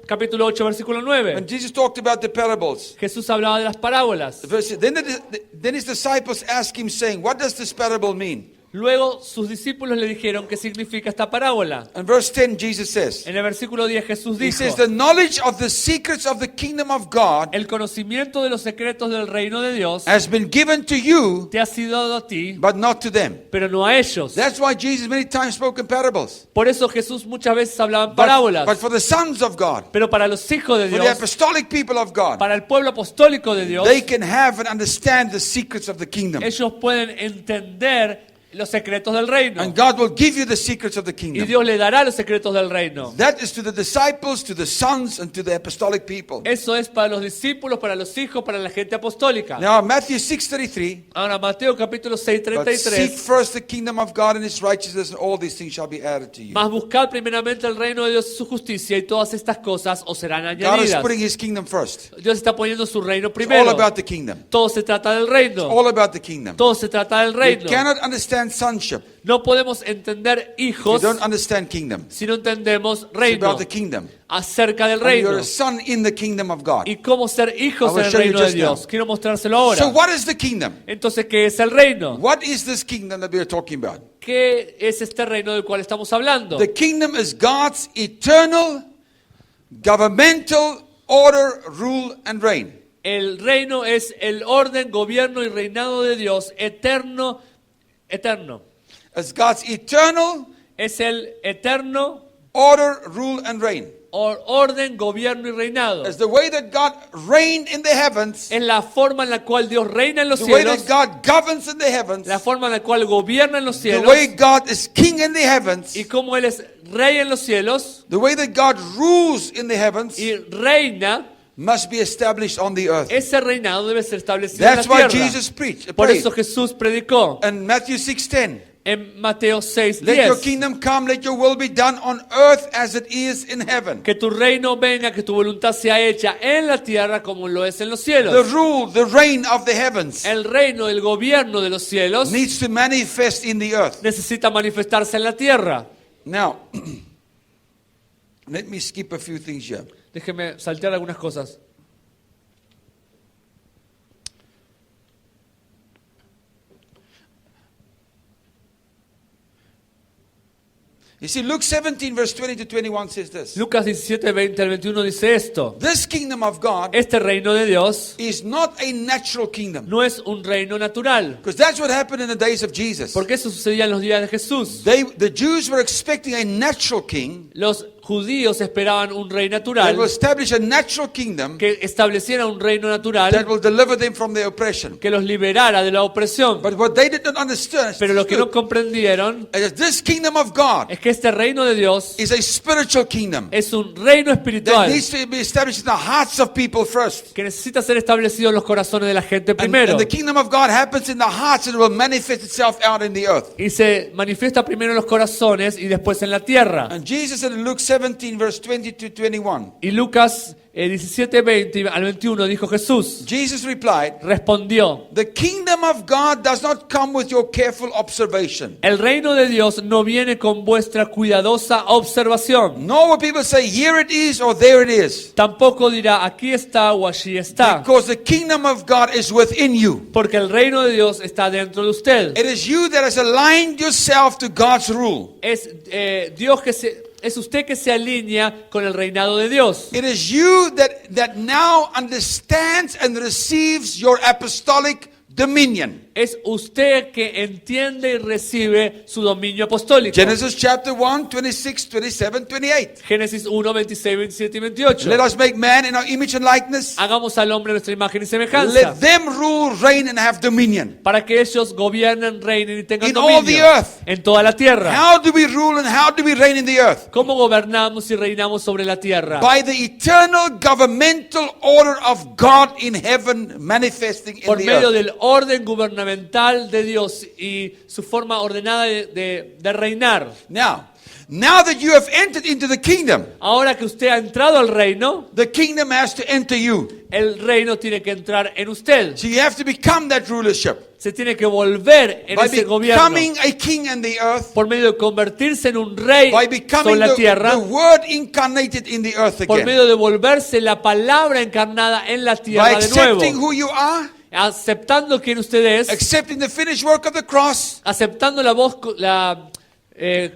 capítulo 8, versículo 9. When Jesus talked about the parables. Jesús hablaba de las parábolas. Then his disciples asked him, saying, what does this parable mean? Luego sus discípulos le dijeron qué significa esta parábola. In verse 10, Jesus says, En el versículo 10 Jesús he dijo, says, the knowledge of the secrets of the kingdom of God el conocimiento de los secretos del reino de Dios has been given to you, te ha sido dado a ti, but not to them. pero no a ellos. That's why Jesus many times spoke in parables. Por eso Jesús muchas veces hablaba en But parábolas. for the sons of God, Pero para los hijos de for the Dios, apostolic people of God, para el pueblo apostólico de Dios, they can have and understand the secrets of the kingdom. ellos pueden entender los secretos del reino. And God will give you the secrets of the Y kingdom. Dios le dará los secretos del reino. That is to the disciples, to the sons, and to the apostolic people. Eso es para los discípulos, para los hijos, para la gente apostólica. Now, Matthew 6:33, Ahora Mateo capítulo 6, but seek 33. first the kingdom of God and his righteousness, and all these things shall be added to you. Mas buscad primeramente el reino de Dios y su justicia, y todas estas cosas os serán God is añadidas. putting his kingdom first. Dios está poniendo su reino It's all primero. about the kingdom. Todo se trata del reino. All about the kingdom. Todo se trata del You reino. cannot understand sonship. No podemos entender You hijos don't understand kingdom. si no entendemos It's reino, about the kingdom. acerca del And reino. you're a son in the kingdom of God. Y cómo ser hijos I will en el show you reino de just Dios. now. Quiero mostrárselo ahora. So what is the kingdom? Entonces, ¿qué es el reino? What is this kingdom that we are talking about? ¿Qué es este reino del cual estamos hablando? The kingdom is God's eternal, governmental order, rule, and reign. El reino es el orden, gobierno y reinado de Dios eterno. It's God's eternal Es el eterno order, rule, and reign. orden, gobierno y reinado. It's the way that God reigned in the heavens, Es la forma en la cual Dios reina en los the way cielos, that God governs in the heavens, la forma en la cual gobierna en los the cielos way God is king in the heavens, y cómo Él es rey en los cielos the way that God rules in the heavens y reina. must be established on the earth. Ese reinado debe ser establecido en la That's why tierra. Jesus preached. Por prayed. eso Jesús predicó And Matthew 6:10. en Mateo Let your 6:10 kingdom come, let your will be done on earth as it is in heaven. que tu reino venga, que tu voluntad sea hecha en la tierra como lo es en los The cielos. rule, the reign of the heavens El reino, el gobierno de los cielos needs to manifest in the earth. necesita manifestarse en la tierra. Now, Let me skip a few things here. Déjeme saltear algunas cosas. You see, Luke 17, verse 20 to 21 says this. Lucas 17, 20 al 21 dice esto. This kingdom of God Este reino de Dios is not a natural kingdom. no es un reino natural. Because that's what happened in the days of Jesus. Porque eso sucedía en los días de Jesús. The Jews were expecting a natural king Los judíos esperaban un rey that natural will establish a natural kingdom que estableciera un reino that natural will deliver them from their oppression. que los liberara de la opresión. But what they did not understand Pero lo que no comprendieron is this kingdom of God es que este reino de Dios is a spiritual kingdom es un reino that espiritual needs to be established in the hearts of people first. que necesita ser establecido en los corazones de la gente And primero. the kingdom of God happens in the hearts and will manifest itself out in the earth. Y se manifiesta primero en los corazones y después en la tierra. And Jesus said in Luke 17, verse 20 to 21, Y Lucas 17, 20 al 21 dijo Jesús, Jesus replied, respondió, the kingdom of God does not come with your careful observation, el reino de Dios no viene con vuestra cuidadosa observación. nor will people say, here it is or there it is, Tampoco dirá aquí está o allí está, because the kingdom of God is within you. porque el reino de Dios está dentro de usted. It is you that has aligned yourself to God's rule. Es es usted que se alinea con el reinado de Dios. It is you that now understands and receives your apostolic dominion. Es usted que entiende y recibe su dominio apostólico. Genesis chapter 1, 26, 27, 28. Génesis 1, 26, 27 y 28. Let us make man in our image and likeness. Hagamos al hombre nuestra imagen y semejanza, Let them rule, reign, and have dominion. para que ellos gobiernen, reinen y tengan In all the dominio earth. en toda la tierra. How do we rule and how do we reign in the earth? ¿Cómo gobernamos y reinamos sobre la tierra? By the eternal governmental order of God in heaven manifesting in Por the medio earth. del orden gubernamental de Dios y su forma ordenada de reinar. Now that you have entered into the kingdom, Ahora que usted ha entrado al reino, the kingdom has to enter you. el reino tiene que entrar en usted. So you have to become that rulership. Se tiene que volver en By ese gobierno becoming a king in the earth, por medio de convertirse en un rey by sobre becoming la tierra, the word incarnated in the earth por again. medio de volverse la palabra encarnada en la By tierra de nuevo, accepting who you are, aceptando quién usted es, accepting the finished work of the cross, aceptando la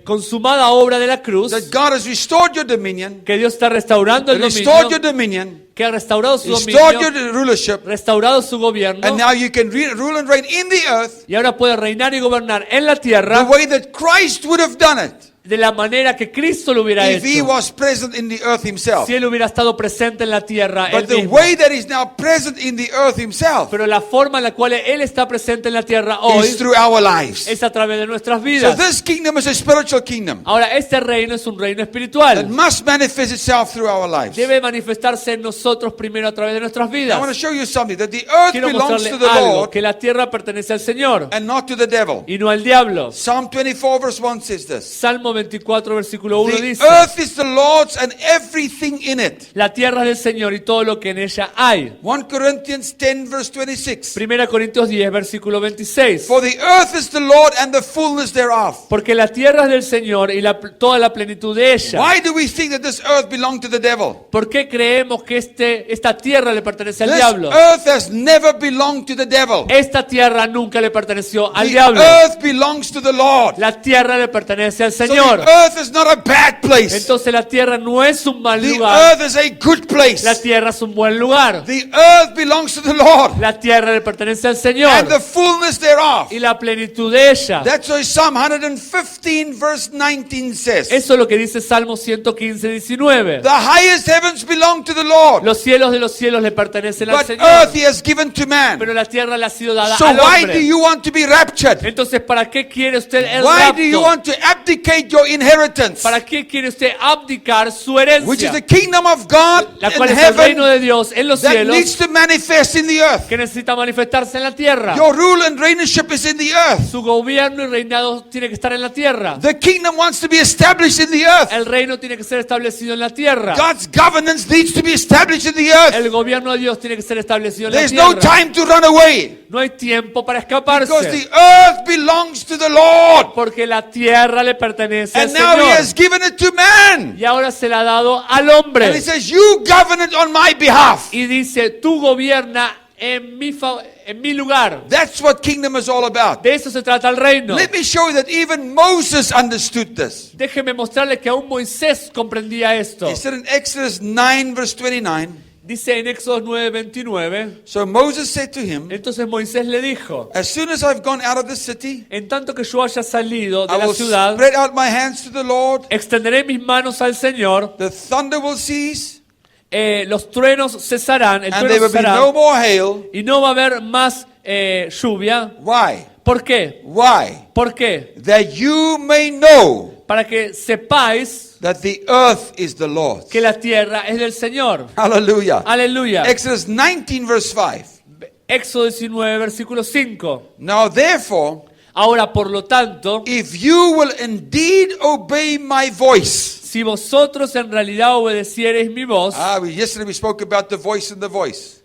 consumada obra de la cruz, that God has restored your dominion, que Dios está restaurando el restored your dominio, dominion, que ha restaurado su restored dominio, your rulership, restaurado su gobierno, and now you can rule and reign in the earth y ahora puede reinar y gobernar en la the tierra way that Christ would have done it de la manera que Cristo lo hubiera if he hecho, was present in the earth himself. si él hubiera estado presente en la tierra él But the mismo. way that he's now present in the earth himself Pero la forma en la cual él está presente en la tierra is hoy through our lives. es a través de nuestras So vidas. this kingdom is a spiritual kingdom Ahora, este reino es un reino that espiritual. must manifest itself through our lives. Debe manifestarse en nosotros primero a través de nuestras I vidas. want to show you something, that the earth Quiero belongs mostrarle to the algo, Lord que la tierra pertenece al Señor and not to the devil. y no al diablo. Psalm 24 verse 1 says this. Salmo 24, versículo 1 The dice, earth is the Lord's and everything in it. la tierra es del Señor y todo lo que en ella hay. 1 Corinthians 10 verse 26. 1 Corintios 10, versículo 26. For the earth is the Lord and the fullness thereof. Porque la tierra es del Señor y toda la plenitud de ella. Why do we think that this earth belonged to the devil? ¿Por qué creemos que esta tierra le pertenece al This diablo? earth has never belonged to the devil. Esta tierra nunca le perteneció al The diablo. earth belongs to the Lord. La tierra le pertenece al So Señor. the earth is not a bad place. Entonces la tierra no es un mal The lugar. earth is a good place. La tierra es un buen lugar. The earth belongs to the Lord La tierra le pertenece al and Señor the fullness thereof. y la plenitud de ella. That's why Psalm 115 verse 19 says. Eso es lo que dice Salmo 115, 19. The highest heavens belong to the Lord, Los cielos de los cielos le pertenecen al but Señor, earth he has given to man. pero la tierra le ha sido dada So al why do hombre. you want to be raptured? Entonces, ¿para qué quiere usted el Why do you rapto? want to abdicate your inheritance, ¿Para qué quiere usted abdicar su which is herencia? the kingdom of God La in cual es el reino heaven de Dios en los that cielos, needs to manifest in the earth? que necesita manifestarse en la tierra. Your rule and reignship is in the earth. Su gobierno y reinado tiene que estar en la tierra. The kingdom wants to be established in the earth. El reino tiene que ser establecido en la tierra. God's governance needs to be established in the earth. El gobierno de Dios tiene que ser establecido en la There's no tierra. time to run away No hay tiempo para because escaparse, the earth belongs to the Lord. porque la tierra le pertenece pertenece al And now he has Señor. given it to man. Y ahora se la ha dado al And he hombre. says, you govern it on my behalf. Y dice, tú gobierna en mi lugar. That's what kingdom is all about. De eso se trata el reino. Let me show you that even Moses understood this. Déjeme mostrarles que aún Moisés comprendía esto. He said in Exodus 9 verse 29, Dice en Éxodo 9:29, so Moses said to him, entonces Moisés le dijo, as soon as I've gone out of the city, en tanto que yo haya salido de I la will ciudad, spread out my hands to the Lord, extenderé mis manos al Señor, the thunder will cease, los truenos cesarán, el and trueno there will be cesará, no more hail. y no va a haber más lluvia. Why? ¿Por qué? Why? ¿Por qué? That you may know Para que sepáis that the earth is the Lord's. que la tierra es del Señor. Hallelujah. Aleluya. Exodus 19 verse 5. Éxodo 19, versículo 5. Now therefore, Ahora, por lo tanto, if you will indeed obey my voice. si vosotros en realidad obedeciereis mi voz, Yesterday we spoke about the voice and the voice.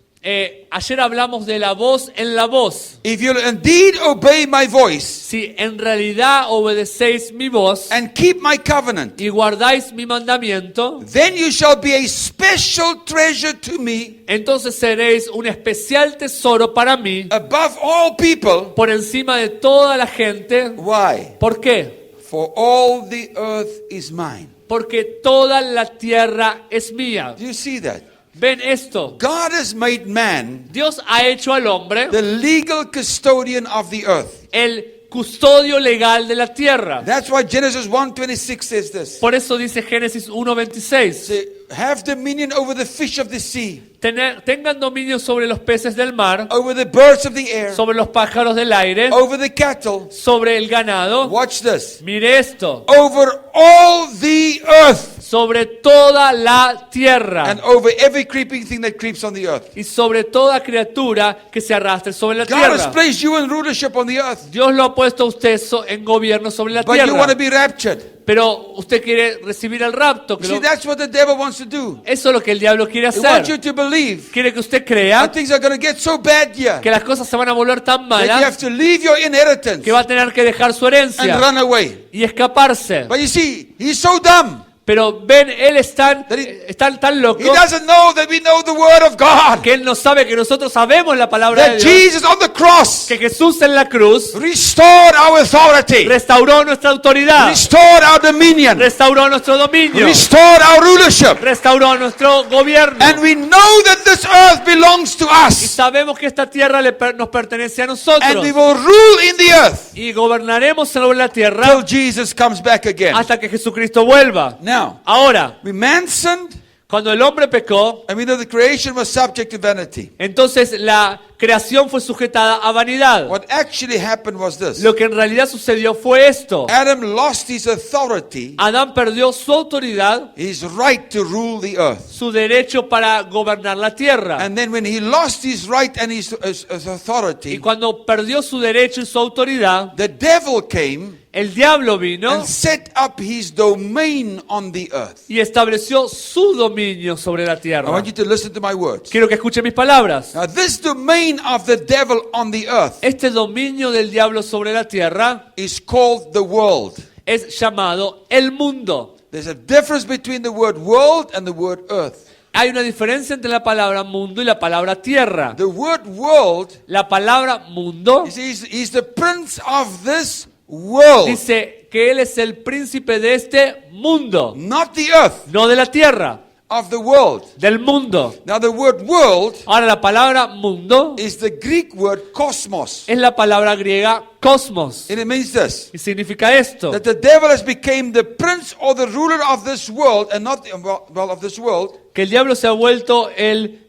ayer hablamos de la voz en la voz. If you'll indeed obey my voice Si en realidad obedecéis mi voz and keep my covenant, y guardáis mi mandamiento, then you shall be a special treasure to me entonces seréis un especial tesoro para mí above all people. por encima de toda la gente. Why? ¿Por qué? For all the earth is mine. Porque toda la tierra es mía. Do you see that? ¿Ven esto? God has made man Dios ha hecho al hombre the legal custodian of the earth. el custodio legal de la tierra. That's why Genesis 1:26 says this. Por eso dice Génesis 1:26. Say, have dominion over the fish of the sea, Tengan dominio sobre los peces del mar, over the birds of the air, sobre los pájaros del aire, over the cattle. sobre el ganado. Watch this. Mire esto. Over all the earth Sobre toda la tierra and over every creeping thing that creeps on the earth. y sobre toda criatura que se arrastre sobre la God has tierra. placed you in rulership on the earth, Dios lo ha puesto a usted en gobierno sobre la but you want tierra. to be raptured. Pero usted quiere recibir el rapto. You see, that's what the devil wants to do. Eso es lo que el diablo quiere He wants you hacer. to believe Quiere que usted that crea things are going to get so bad here que las cosas se van a volver tan that you have malas to leave your inheritance que va a tener que dejar su and herencia run away. y escaparse. But you see, he's so dumb. Pero ven, él es tan loco He doesn't know that we know the word of God. que él no sabe que nosotros sabemos la palabra de That Dios. Jesus on the cross Que Jesús en la cruz restored our authority, restauró nuestra autoridad, restored our dominion, restauró nuestro dominio, restored our rulership. restauró nuestro gobierno. And we know that this earth belongs to Y us. sabemos que esta tierra nos pertenece a And nosotros. we will rule in the earth Y gobernaremos sobre la tierra till Jesus comes back again. hasta que Jesucristo vuelva. Now, Ahora, when man sinned, cuando el hombre pecó, and we know the creation was subject to vanity. entonces la creación fue sujetada a vanidad. What actually happened was this. Lo que en realidad sucedió fue esto. Adam lost his authority, Adán perdió su autoridad, his right to rule the earth. su derecho para gobernar la tierra. And then when he lost his right and his Y authority, cuando perdió su derecho y su autoridad, the devil came el diablo vino and set up his domain on the earth. y estableció su dominio sobre la I tierra. want you to listen to my words. Quiero que escuchen mis palabras. Now, this domain of the devil on the earth Este dominio del diablo sobre la tierra is called the world. es llamado el mundo. There's a difference between the word world and the word earth. Hay una diferencia entre la palabra mundo y la palabra tierra. The word world, La palabra mundo you see, he's the prince of this world, dice que él es el príncipe de este mundo, not the earth, no de la tierra, of the world. del mundo. Now, the word world Ahora la palabra mundo is the Greek word cosmos. es la palabra griega cosmos. And it means this, Y significa esto, that the devil has become the prince or the ruler of this world and not, well, of this world. que el diablo se ha vuelto el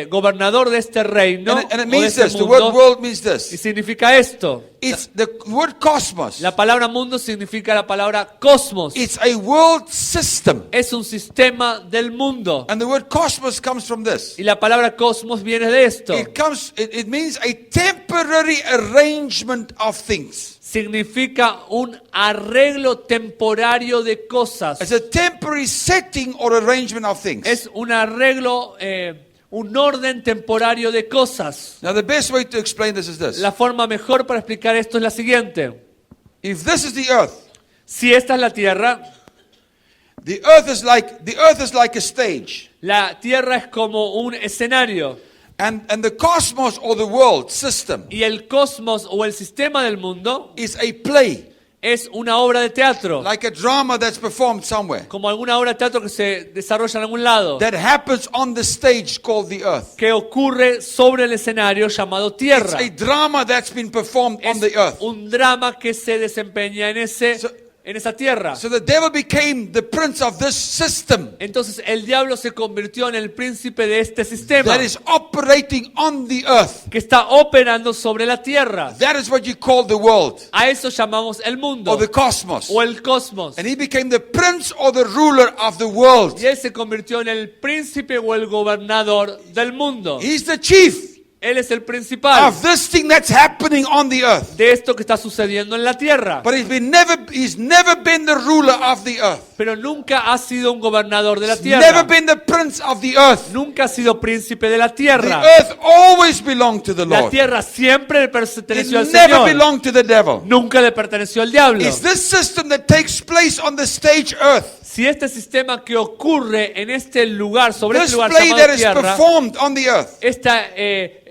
gobernador de este reino And it o de means este this, the word mundo. world means Y this. significa esto. It's the word cosmos. La palabra mundo significa la palabra cosmos. It's a world system. Es un sistema del mundo. And the word cosmos comes from this. Y la palabra cosmos viene de esto. It means a temporary arrangement of things. Significa un arreglo temporario de cosas. It's a temporary setting or arrangement of things. Es un arreglo, un orden temporario de cosas. Now, the best way to explain this is this. La forma mejor para explicar esto es la siguiente. If this is the earth, Si esta es la tierra, the earth is like a stage. la tierra es como un escenario. And the cosmos or the world system Y el cosmos o el sistema del mundo is a play, es una obra de teatro. like a drama that's performed somewhere, Como alguna obra de teatro que se desarrolla en algún lado. that happens on the stage called the earth. Que ocurre sobre el escenario llamado It's tierra. a drama that's been performed on Es the earth. un drama que se desempeña en esa tierra. So the devil became the prince of this system Entonces el diablo se convirtió en el príncipe de este sistema that is operating on the earth. que está operando sobre la tierra. That is what you call the world A eso llamamos el mundo or the cosmos. o el cosmos. And he became the prince or the ruler of the world. Y él se convirtió en el príncipe o el gobernador del mundo. He's the chief Él es el principal of this thing that's happening on the earth. de esto que está sucediendo en la tierra. But he's never been the ruler of the earth. Pero nunca ha sido un gobernador de la He's never tierra. been the prince of the earth. Nunca ha sido príncipe de la The tierra. earth always belonged to the La Lord. tierra siempre le It perteneció al never Señor. belonged to the devil. Nunca le perteneció al diablo. It's this system that takes place on the stage earth. Si este sistema que ocurre en este lugar, sobre This este lugar play that llamado is tierra, performed on the earth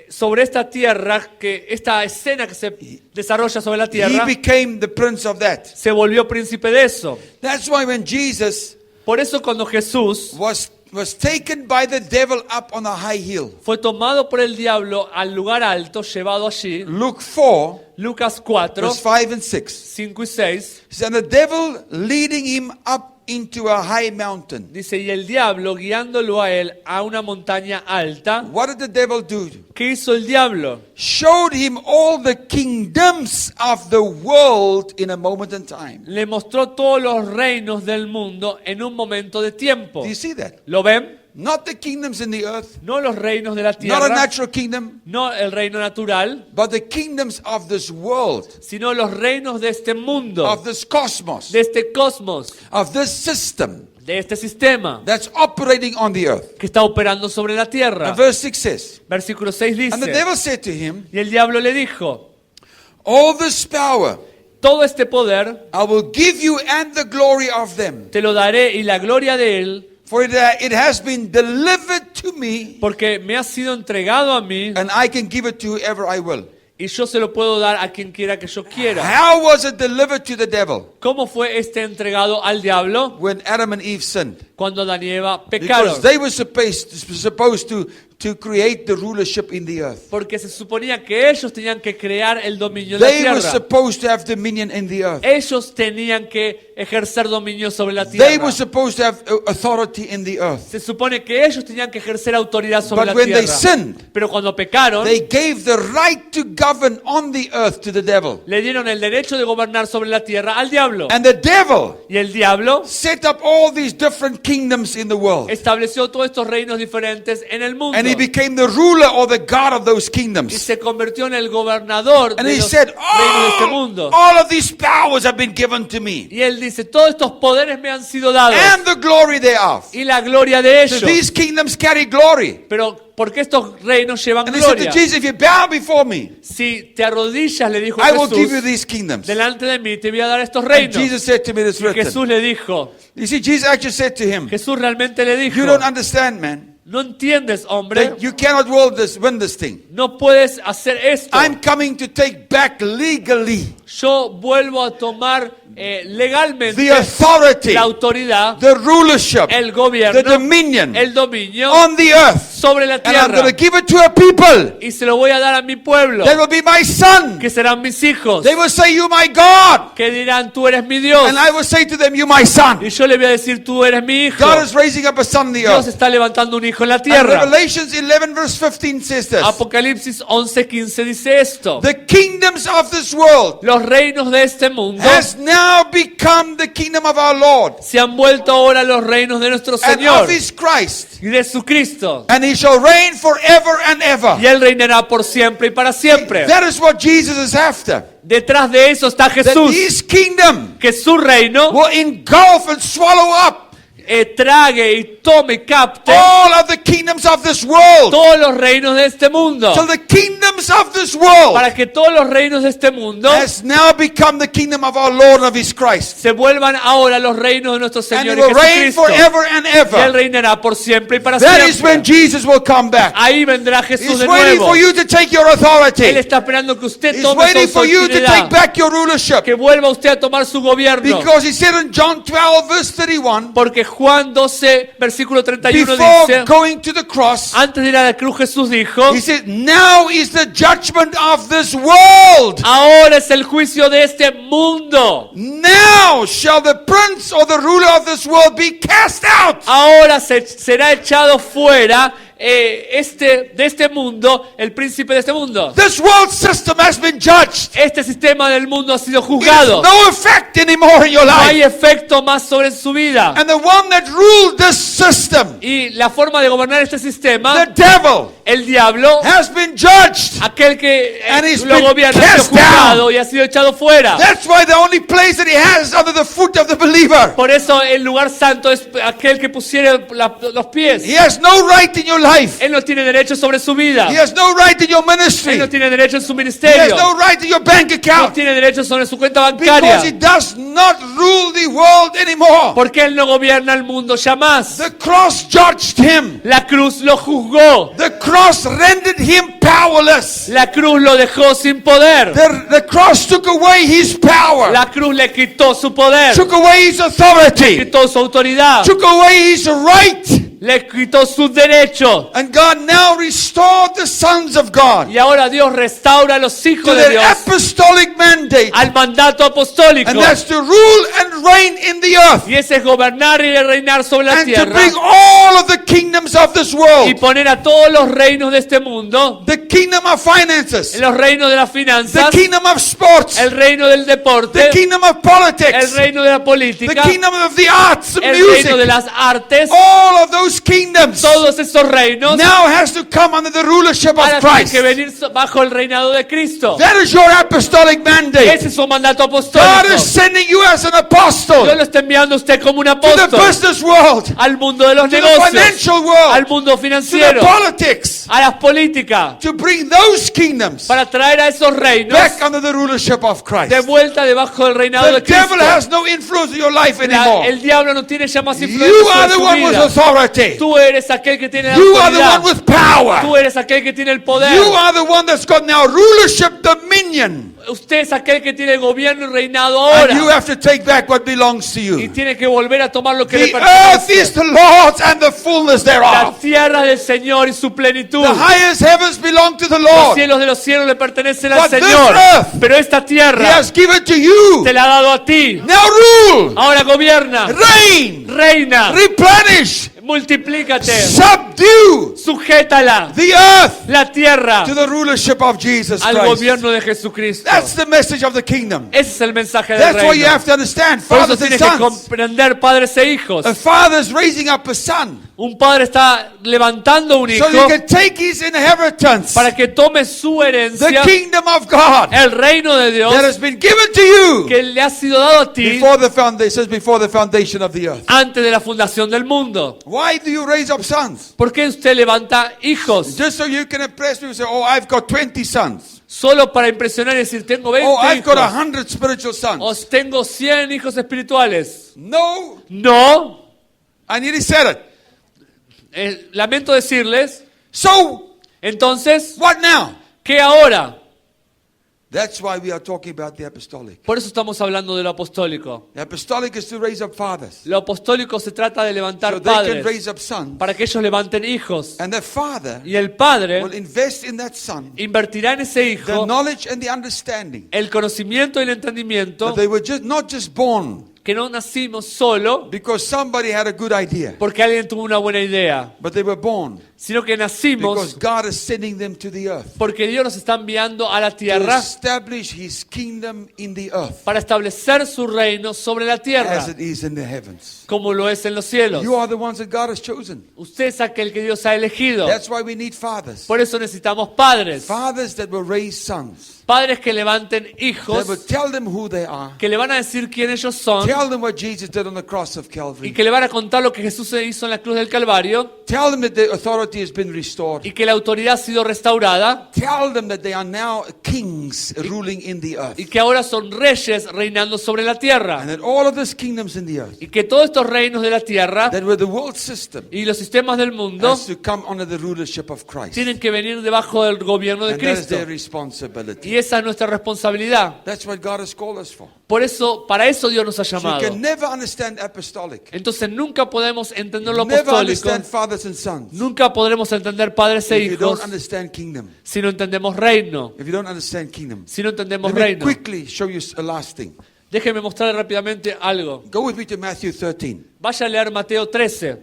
sobre esta tierra, esta escena que se desarrolla sobre la he tierra, became the prince of that. se volvió príncipe de eso. That's why when Jesus Por eso cuando Jesús was taken by the devil up on a high hill, fue tomado por el diablo al lugar alto, llevado allí, Luke 4, Lucas 4, verse 5 and 6, 5 y 6, and the devil leading him up into a high mountain. dice, y el diablo guiándolo a él a una montaña alta. What did the devil do? ¿Qué hizo el diablo? Showed him all the kingdoms of the world in a moment in time. Le mostró todos los reinos del mundo en un momento de tiempo. Do you see that? ¿Lo ven? Not the kingdoms in the earth, No los reinos de la not a tierra, natural kingdom, no el reino natural, but the kingdoms of this world, sino los reinos de este mundo, of this cosmos, de este cosmos, of this system de este sistema that's operating on the earth. que está operando sobre la tierra. And verse 6 says, Versículo 6 and the dice, devil said to him, y el diablo le dijo, all this power todo este poder I will give you and the glory of them. te lo daré y la gloria de él, For it has been delivered to me, porque me ha sido entregado a mí and I can give it to whoever I will. y yo se lo puedo dar a quien quiera que yo quiera. How was it delivered to the devil? ¿Cómo fue este entregado al diablo When Adam and Eve sinned. cuando Adán y Eva pecaron? Because they were supposed to create the rulership in the earth. Porque se suponía que ellos tenían que crear el dominio de la They were tierra. supposed to have dominion in the earth. Ellos tenían que ejercer dominio sobre la They tierra. were supposed to have authority in the earth. Se supone que ellos tenían que ejercer autoridad sobre But la when they tierra. sinned, Pero cuando pecaron, they gave the right to govern on the earth to the devil. le dieron el derecho de gobernar sobre la tierra al diablo. And the devil Y el diablo set up all these different kingdoms in the world. estableció todos estos reinos diferentes en el mundo. And he became the ruler or the god of those Y kingdoms. se convirtió en el gobernador And de he los said, reinos de este mundo. all of these powers have been given to me. Y él dice, todos estos poderes me han sido dados. And the glory thereof. Y la gloria de So ellos. these kingdoms carry glory. Pero, ¿por qué estos reinos llevan And he said to gloria? Jesus, if you bow before me, Si te arrodillas, le dijo I will give you Jesús, these kingdoms. delante de mí te voy a dar estos And reinos. Jesus said to me, it's Y written. Jesús le dijo, You see, Jesus actually said to him, Jesús realmente le dijo, you don't understand, man, no entiendes, hombre, that you cannot win this thing. no puedes hacer esto. I'm coming to take back legally Yo vuelvo a tomar legalmente the authority, la autoridad, the rulership, el the gobierno, dominion el dominio on the earth. sobre la And I'm tierra. going to give it to a people Y se lo voy a dar a mi pueblo, that will be my son. que serán mis hijos, They will say, you my God. que dirán, tú eres mi Dios. And I will say to them, you my son. Y yo le voy a decir, tú eres mi hijo. God is raising up a son in the Dios earth. está levantando un hijo en la And tierra. Revelations 11 verse 15 says this. Apocalipsis 11:15 dice esto. The kingdoms of this world Los reinos de este mundo has now become the kingdom of our Lord se han vuelto ahora los reinos de nuestro and Señor of his Christ. y de su Cristo. And he shall reign forever and ever. Y Él reinará por siempre y para siempre. That is what Jesus is after. Detrás de eso está That Jesús, his kingdom que su reino will engulf and swallow up trague y tome, capte all of the kingdoms of this world. todos los reinos de este mundo. Till the kingdoms kingdoms of this world para que todos los reinos de este mundo has now become the kingdom of our Lord and of his Christ. se vuelvan ahora los reinos de nuestro And Señor it will reign Jesucristo. forever and Y Él ever. reinará por siempre y para That is when siempre. Jesus will come back. Ahí vendrá Jesús He's de waiting nuevo. for you to take your Él authority. está esperando que usted He's tome waiting su for you to take autoridad, back your rulership. que vuelva usted a tomar su gobierno. Because he said in John 12 verse 31, Porque Juan 12, versículo 31 before dice, going to the cross, antes de ir a la cruz Jesús dijo, he said, now is the judgment of this world. ahora es el juicio de este mundo. Now shall the prince or the ruler of this world be cast out. Ahora será echado fuera de este mundo, el príncipe de este mundo. This world system has been judged. Este sistema del mundo ha sido It has juzgado. no effect anymore in your No hay life. efecto más sobre su vida. And the one that ruled this system, Y la forma de gobernar este sistema, the devil, el diablo, has been judged. aquel que And he's lo been gobierna, ha sido cast down. juzgado y ha sido echado fuera. That's why the only place that he has is under the foot of the believer. Por eso el lugar santo es aquel que pusiera los pies. He has no right in your life. Él no tiene derecho sobre su vida. He has no right in your ministry. Él no tiene derecho en su He has ministerio. no right in your bank No account. tiene derecho sobre su cuenta Because he bancaria. does not rule the world anymore. Porque Él no gobierna el mundo ya más. The cross judged him. La cruz lo juzgó. The cross rendered him powerless. La cruz lo dejó sin poder. The cross took away his power. La cruz le quitó su poder. Took away his authority. Quitó su autoridad. Took away his right. Le quitó sus derechos. And God now restored the sons of God Y ahora Dios restaura a los to hijos de their Dios apostolic mandate. al mandato apostólico. And that's to rule and reign in the earth. Y ese es gobernar y reinar sobre la And to tierra. bring all of the kingdoms of this Y world. poner a todos los reinos de este mundo. The kingdom of finances. Los reinos de las The finanzas. kingdom of sports. El reino del deporte. The kingdom of El politics. reino de la The política. kingdom of the arts, the El reino de music. las artes. All of those kingdoms Todos esos reinos now has to come under the rulership ahora of tienen Christ. que venir bajo el reinado de Cristo. That is your apostolic mandate. Ese es su mandato God apostólico. is sending you as an Dios apostle lo está enviando a usted como un to the apóstol business world, al mundo de los to the negocios, financial al world, mundo to the financiero, politics, a las políticas, to bring those kingdoms para traer a esos reinos back under the rulership of Christ. de vuelta debajo del reinado The de Cristo. devil has no influence in your life anymore. El diablo no tiene ya más You influencia are sobre the su one with vida. authority. Tú eres aquel que tiene la You are the autoridad. one with power. Tú eres aquel que tiene el poder. You are the one that's got now rulership, dominion. Usted es aquel que tiene el gobierno y reinado And you ahora. have to take back what belongs to Y you. tiene que volver a tomar lo que le The earth is pertenece. the Lord's and the fullness La thereof. tierra del Señor y su plenitud. The highest heavens belong to the Los Lord. cielos de los cielos le pertenecen al But this Señor. earth Pero esta He tierra has given to you. te la ha dado a ti. Now rule, Ahora gobierna, reign, reina, replenish, multiplícate, subdue sujétala, the earth la tierra to the rulership of Jesus al Christ. gobierno de Jesucristo. That's the message of the kingdom. Ese es el mensaje del That's why you reino. have to understand, Por eso fathers and tienes que sons. comprender, padres e hijos. A father is raising up a son Un padre está levantando un hijo so he can take his inheritance, para que tome su the herencia, kingdom of God el reino de Dios that has been given to you que le ha sido dado a ti before the foundation, before the foundation of the earth. antes de la fundación del mundo. Why do you raise up sons? ¿Por qué usted levanta hijos? Just so you can impress people, say, "Oh, I've got 20 sons. Solo para impresionar y decir, tengo 20 Oh, I've got hijos. 100 spiritual sons." O tengo 100 hijos espirituales. No, No. I nearly said it. Lamento decirles. So, Entonces, what now? ¿qué ahora? That's why we are talking about the apostolic. Por eso estamos hablando de lo apostólico. The apostolic is to raise up fathers Lo apostólico se trata de levantar so they can padres raise up sons. para que ellos levanten hijos. And the father Y el padre will invest in that son invertirá en ese the hijo knowledge and the understanding el conocimiento y el entendimiento that they were just not just born que no nacimos solo because somebody had a good idea, porque alguien tuvo una buena idea, but they were born sino que because nacimos God is sending them to the earth porque Dios nos está enviando a la to tierra establish His kingdom in the earth para establecer su reino sobre la tierra, as it is in the heavens. como lo es en los cielos. You are the ones that God has chosen. Usted es aquel que Dios ha elegido. That's why we need fathers. Por eso necesitamos padres. Fathers that will raise sons. Padres que levanten That hijos, will tell them who they are. que le van a decir quién ellos son, Tell tell them what Jesus did on the cross of y Calvary. que le van a contar lo que Jesús hizo en la cruz del Calvario Tell them that their authority has been restored. y que la autoridad ha sido restaurada Tell them that they are now kings ruling in the earth. y que ahora son reyes reinando sobre la And tierra that all of these kingdoms in the earth, y que todos estos reinos de la tierra that were the world system, y los sistemas del mundo has to come under the rulership of Christ. tienen que venir debajo del gobierno de And that is Cristo. their responsibility. Y esa es nuestra responsabilidad. That's what God has called us for. Por eso, para eso Dios nos ha So you llamado. can never understand apostolic. Entonces nunca podemos entender lo Never apostólico, understand fathers and sons nunca podremos entender padres e if you don't hijos understand kingdom. si no entendemos reino, If you don't understand kingdom. si no entendemos Let me reino. quickly show you a last thing. Déjenme mostrarle rápidamente algo. Go with me to Matthew 13. Vaya a leer Mateo 13.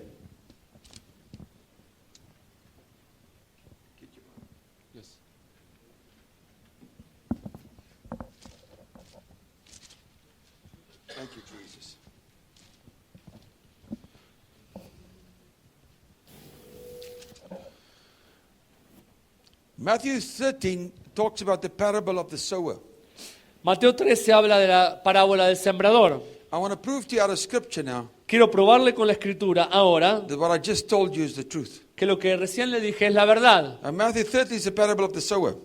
Thank you, Jesus. Matthew 13 talks about the parable of the sower. Mateo 13 habla de la parábola del sembrador. I want to prove to you out of scripture now Quiero probarle con la escritura ahora that what I just told you is the truth. que lo que recién le dije es la verdad. Matthew 13 is the parable of the sower.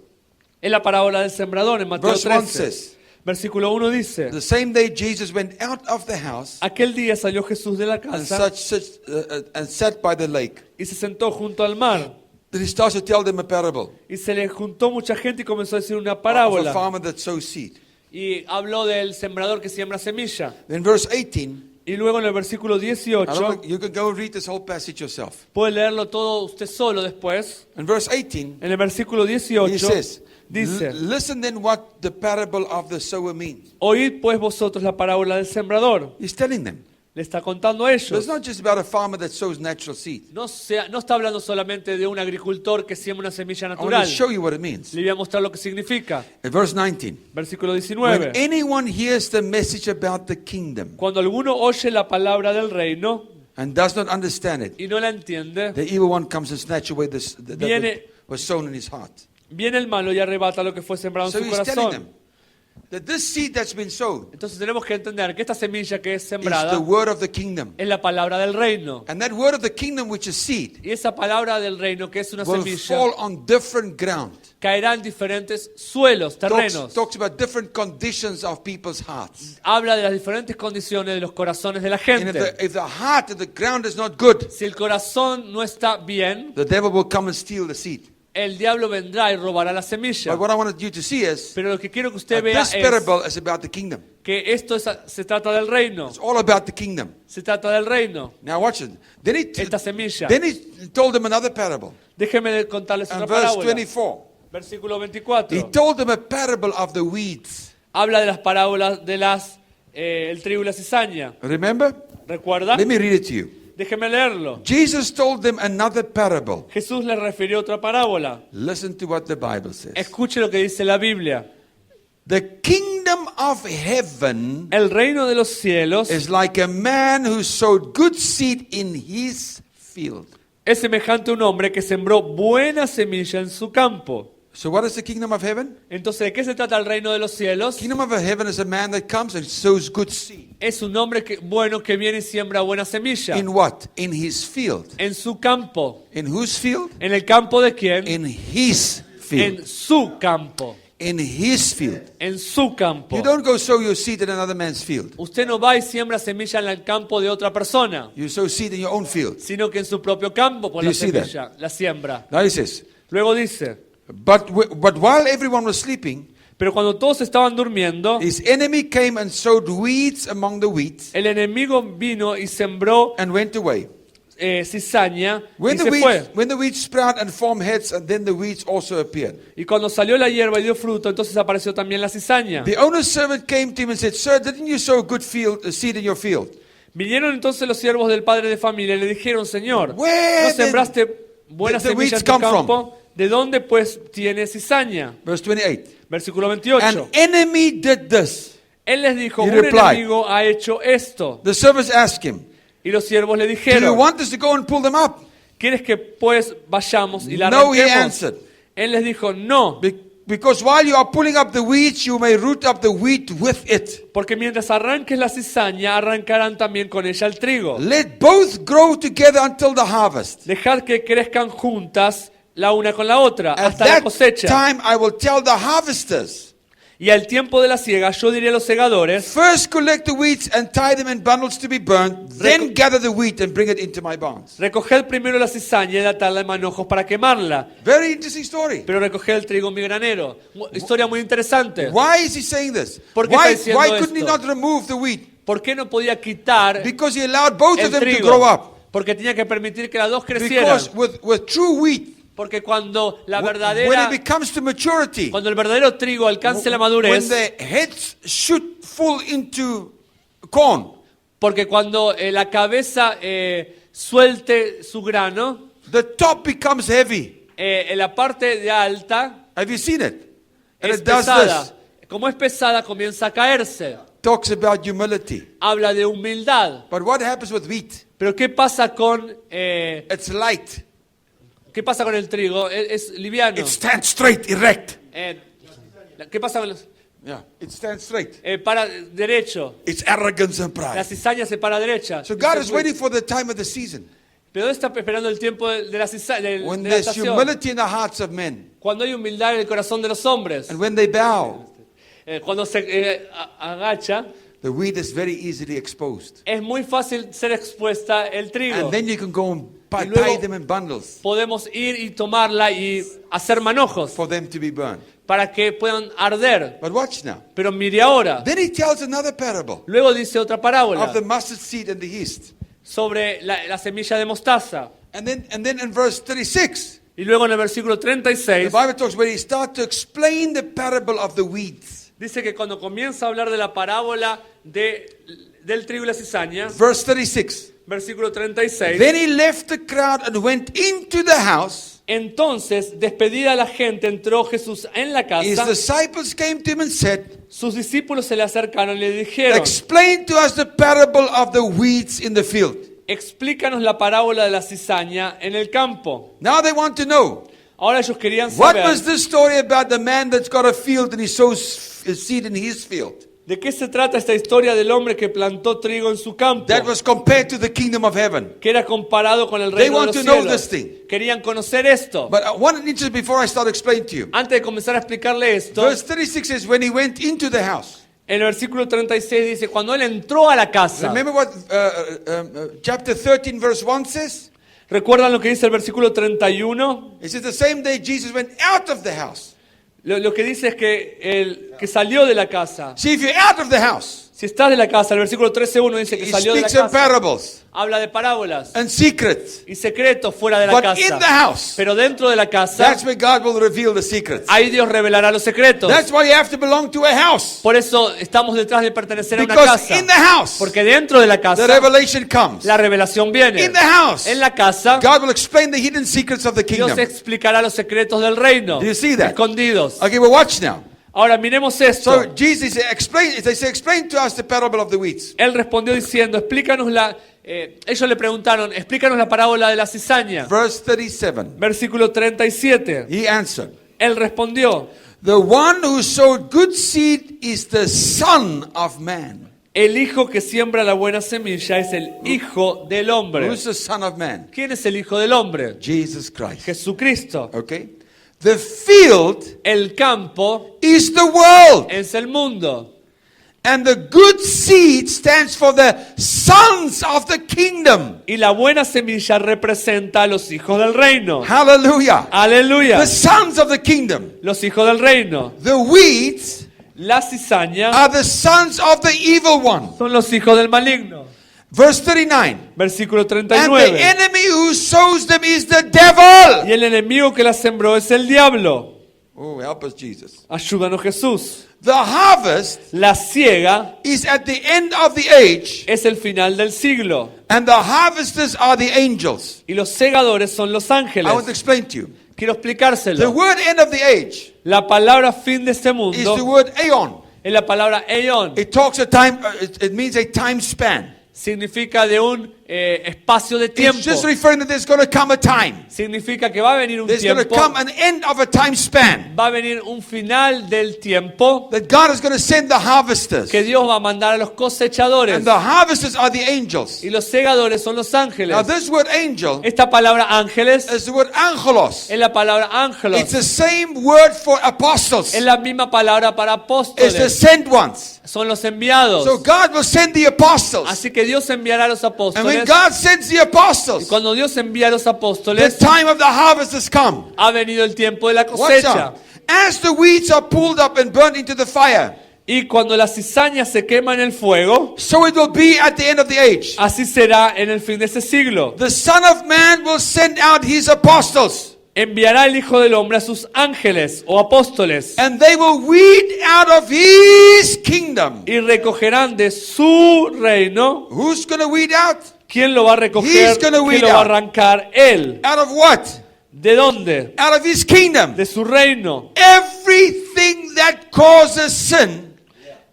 Es la parábola del sembrador en Mateo Verse 1 13. says, Versículo 1 dice: the same day Jesus went out of the house Aquel día salió Jesús de la and, casa and sat by the lake. y se sentó junto al mar. Then he starts to tell them a parable Y se le juntó mucha gente y comenzó a decir una of a parábola. farmer that sows seed. Y habló del sembrador que siembra semilla. Then verse 18, Y luego en el versículo 18, you can go and read this whole passage yourself. puede leerlo todo usted solo después. In verse 18, En el versículo he 18 says, dice: listen then what the parable of the sower means. Oíd pues vosotros la parábola del sembrador. He's telling them. Le está contando a But it's ellos. not just about a farmer that sows natural seed. No está hablando solamente de un agricultor que siembra una semilla I want natural. to show you what it means. Le voy a mostrar lo que significa. In verse 19, Versículo when 19. anyone hears the message about the kingdom Cuando alguno oye la palabra del reino and does not understand it, y no la entiende, the evil one comes and snatches away that Viene- was sown in his heart. viene el malo y arrebata lo que fue sembrado So en su he's telling them corazón. that this seed that's been sown Entonces tenemos que entender que esta semilla que es is sembrada the word of the kingdom. es la palabra del reino. And that word of the kingdom, which is seed, Y esa palabra del reino, que es una will semilla, fall on different ground. caerá en diferentes suelos, terrenos. Talks about different conditions of people's hearts. Habla de las diferentes condiciones de los corazones de la And gente. if the heart, if the ground is not good, Si el corazón no está bien, the devil will come and steal the seed. el diablo vendrá y robará la But semilla. what I wanted you to see is Pero lo que quiero que usted that vea this es parable is about the kingdom. que se trata del reino. It's all about the kingdom. Se trata del reino. Now watch it. Then Esta semilla. he told them another parable. Déjenme contarles And otra verse parábola. 24. Versículo He 24. told them a parable of the weeds. Habla de las parábolas de el trigo y la cizaña. Remember? ¿Recuerda? Let me read it to you. Déjenme leerlo. Jesus told them another parable. Jesús le refirió otra parábola. Listen to what the Bible says. Escuche lo que dice la Biblia. The kingdom of heaven El reino de los cielos is like a man who sowed good seed in his field. es semejante a un hombre que sembró buena semilla en su campo. So what is the kingdom of heaven? Entonces, ¿de qué se trata el reino de los cielos? Kingdom of heaven is a man that comes and sows good seed. Es un hombre bueno que viene y siembra buena semilla. In what? In his field. En su campo. In whose field? ¿En el campo de quién? In his field. En su campo. In his field. En su campo. You don't go sow your seed in another man's field. Usted no va y siembra semilla en el campo de otra persona, You sow seed in your own field. sino que en su propio campo por Do la you see that? semilla la siembra. Now he says, Luego dice, but while everyone was sleeping, pero cuando todos estaban durmiendo, his enemy came and sowed weeds among the wheat el enemigo vino y sembró and went away. cizaña y se fue. When the weeds sprout and form heads, and then the weeds also appeared. Y cuando salió la hierba y dio fruto, entonces apareció también la cizaña. The owner's servant came to him and said, Sir, didn't you sow good seed in your field? Vinieron entonces los siervos del padre de familia y le dijeron, Señor, Where ¿no did sembraste buena the semilla weeds en tu come from? campo? ¿De dónde pues tiene cizaña? Verse 28. Versículo An 28. enemy did this. Él les dijo, He un replied. enemigo ha hecho esto. The servants asked him, Y los siervos le Do you dijeron, want us to go and pull them up? ¿quieres que pues vayamos y la No, he arranquemos? answered. Él les dijo, no, Because while you are pulling up the weeds, you may root up the wheat with it. Porque mientras arranques la cizaña, arrancarán también con ella el trigo. Let both grow together until the harvest. Dejad que crezcan juntas la una con la otra At hasta la that cosecha. time I will tell the harvesters, Y al tiempo de la siega yo diré a los segadores, first collect the wheat and tie them in bundles to be burnt, then gather the wheat and bring it into my barns. recoged primero la cizaña y atarla en manojos para quemarla, Very interesting story. pero recoged el trigo en mi granero. Historia muy interesante. Why is he saying this? ¿Por qué está Why diciendo couldn't he esto? not remove the wheat? ¿Por qué no podía quitar Because he allowed both of el them to trigo? grow up. Porque tenía que permitir que las dos crecieran. Because with true wheat, Porque cuando la when verdadera, it becomes to maturity, cuando el verdadero trigo alcance la when madurez, the heads shoot full into corn, porque cuando la cabeza suelte su grano, the top becomes heavy. en la parte de alta Have you seen it? And es it does pesada. this. Como es pesada, comienza a caerse. Talks about humility. Habla de humildad. But what happens with wheat? Pero ¿qué pasa con It's light. qué pasa con el trigo? Es liviano. It stands straight, erect. ¿Qué pasa con los Yeah, it stands straight. para derecho? It's arrogance and La pride. cizaña se para derecha. So God is waiting for the time of the season Pero Dios está esperando el tiempo de la cizaña, when de la there's estación. humility in the hearts of men, Cuando hay humildad en el corazón de los hombres. and when they bow, Cuando se agacha, the wheat is very easily exposed. es muy fácil ser expuesta el trigo. And then you can go and Y luego- tie them in bundles Podemos ir y tomarla y hacer manojos for them to be burned. para que puedan arder. But watch now. Pero mire ahora. Then he tells another parable Luego dice otra parábola of the mustard seed and the yeast. sobre la semilla de mostaza. And then in verse 36, Y luego en el versículo the 36 Bible talks where he starts to explain the parable of the weeds. dice que cuando comienza a hablar de la parábola del trigo y la cizaña, Verse 36. versículo 36, Then he left the crowd and went into the house. entonces, despedida la gente, entró Jesús en la His casa. disciples came to him and said, Sus discípulos se le acercaron y le dijeron, explain to us the parable of the weeds in the field. explícanos la parábola de la cizaña en el campo. Now they want to know, Ahora ellos querían what saber was this story about the man that's got a field and he sows his seed in his field? de qué se trata esta historia del hombre que plantó trigo en su campo, That was compared to the kingdom of heaven. que era comparado con el They reino de want los to know cielos. this thing. Querían conocer esto. But one interest before I start explaining to you. Antes de comenzar a explicarle esto, Verse 36 says, when he went into the house. en el versículo 36 dice, cuando él entró a la casa. Remember what chapter 13 verse 1 says? ¿Recuerdan lo que dice el versículo 31? It says the same day Jesus went out of the house. Lo que dice es que salió de la casa. See, if you're out of the house, Si estás de la casa, el versículo 13:1 dice que he salió de la speaks in casa. parables Habla de parábolas and secrets. y secretos fuera de la But in the casa. house, Pero dentro de la casa, that's where God will reveal the secrets. ahí Dios revelará los secretos. That's why you have to belong to a house. Por eso estamos detrás de pertenecer a una Because casa. in the house, Porque dentro de la the casa, revelation comes. la revelación viene. In the house, En la casa, God will explain the hidden secrets of the Dios kingdom. explicará los secretos del reino. Do you see that? Escondidos. Okay, well, watch now. Ahora miremos esto. So Jesus explain. They say, explain to us the parable of the weeds. Él respondió diciendo, explícanos ellos le preguntaron, explícanos la parábola de la cizaña. Verse 37. Versículo 37. He answered, Él respondió, the one who sowed good seed is the Son of Man. el hijo que siembra la buena semilla es el hijo del hombre. Who's the Son of Man? ¿Quién es el hijo del hombre? Jesus Christ. Jesucristo. Okay? The field El campo is the world. es el mundo. And the good seed stands for the sons of the kingdom. Y la buena semilla representa a los hijos del reino. Hallelujah. Aleluya. The sons of the kingdom. Los hijos del reino. The weeds La cizaña are the sons of the evil one. son los hijos del maligno. Verse 39. Versículo And the 39. enemy who sows them is the devil. Y el enemigo que la sembró es el diablo. Oh, help us, Jesus. Ayúdanos, Jesús. The harvest La siega is at the end of the age, es el final del siglo. and the harvesters are the angels. Y los segadores son los I want to ángeles. explain to you. Quiero The explicárselo. word end of the age La palabra fin de este is the mundo word aeon. es la palabra eon. It talks a time. It means a time span. Significa de un espacio de It's tiempo. just referring that there's going to come a time. Significa que va a venir un There's going to tiempo, come an end of a time span. va a venir un final del tiempo That God is going to send the harvesters. que Dios va a mandar a los cosechadores. And the harvesters are the angels. Y los segadores son los ángeles. Now this word angel Esta palabra ángeles is the word angelos. es la palabra ángelos. It's the same word for apostles. Es la misma palabra para It's the apóstoles. sent ones. Son los enviados. So God will send the apostles. Así que Dios enviará a los And when apóstoles. God sends the Y apostles, cuando Dios envía a los the apóstoles, time of the harvest has come. ha venido el tiempo de la Watch cosecha. out. As the weeds are pulled up and burnt into the fire, Y cuando la cizaña se quema en el fuego, so it will be at the end of the age. así será en el fin de ese siglo. The Son of Man will send out his apostles, Enviará el Hijo del Hombre a sus ángeles o apóstoles and they will weed out of his kingdom. y recogerán de su reino. Who's going to weed out? ¿Quién lo va a recoger? He's gonna ¿Quién weed lo va a out. arrancar? Él. Out of what? ¿De dónde? Out of his kingdom. De su reino. Everything that causes sin,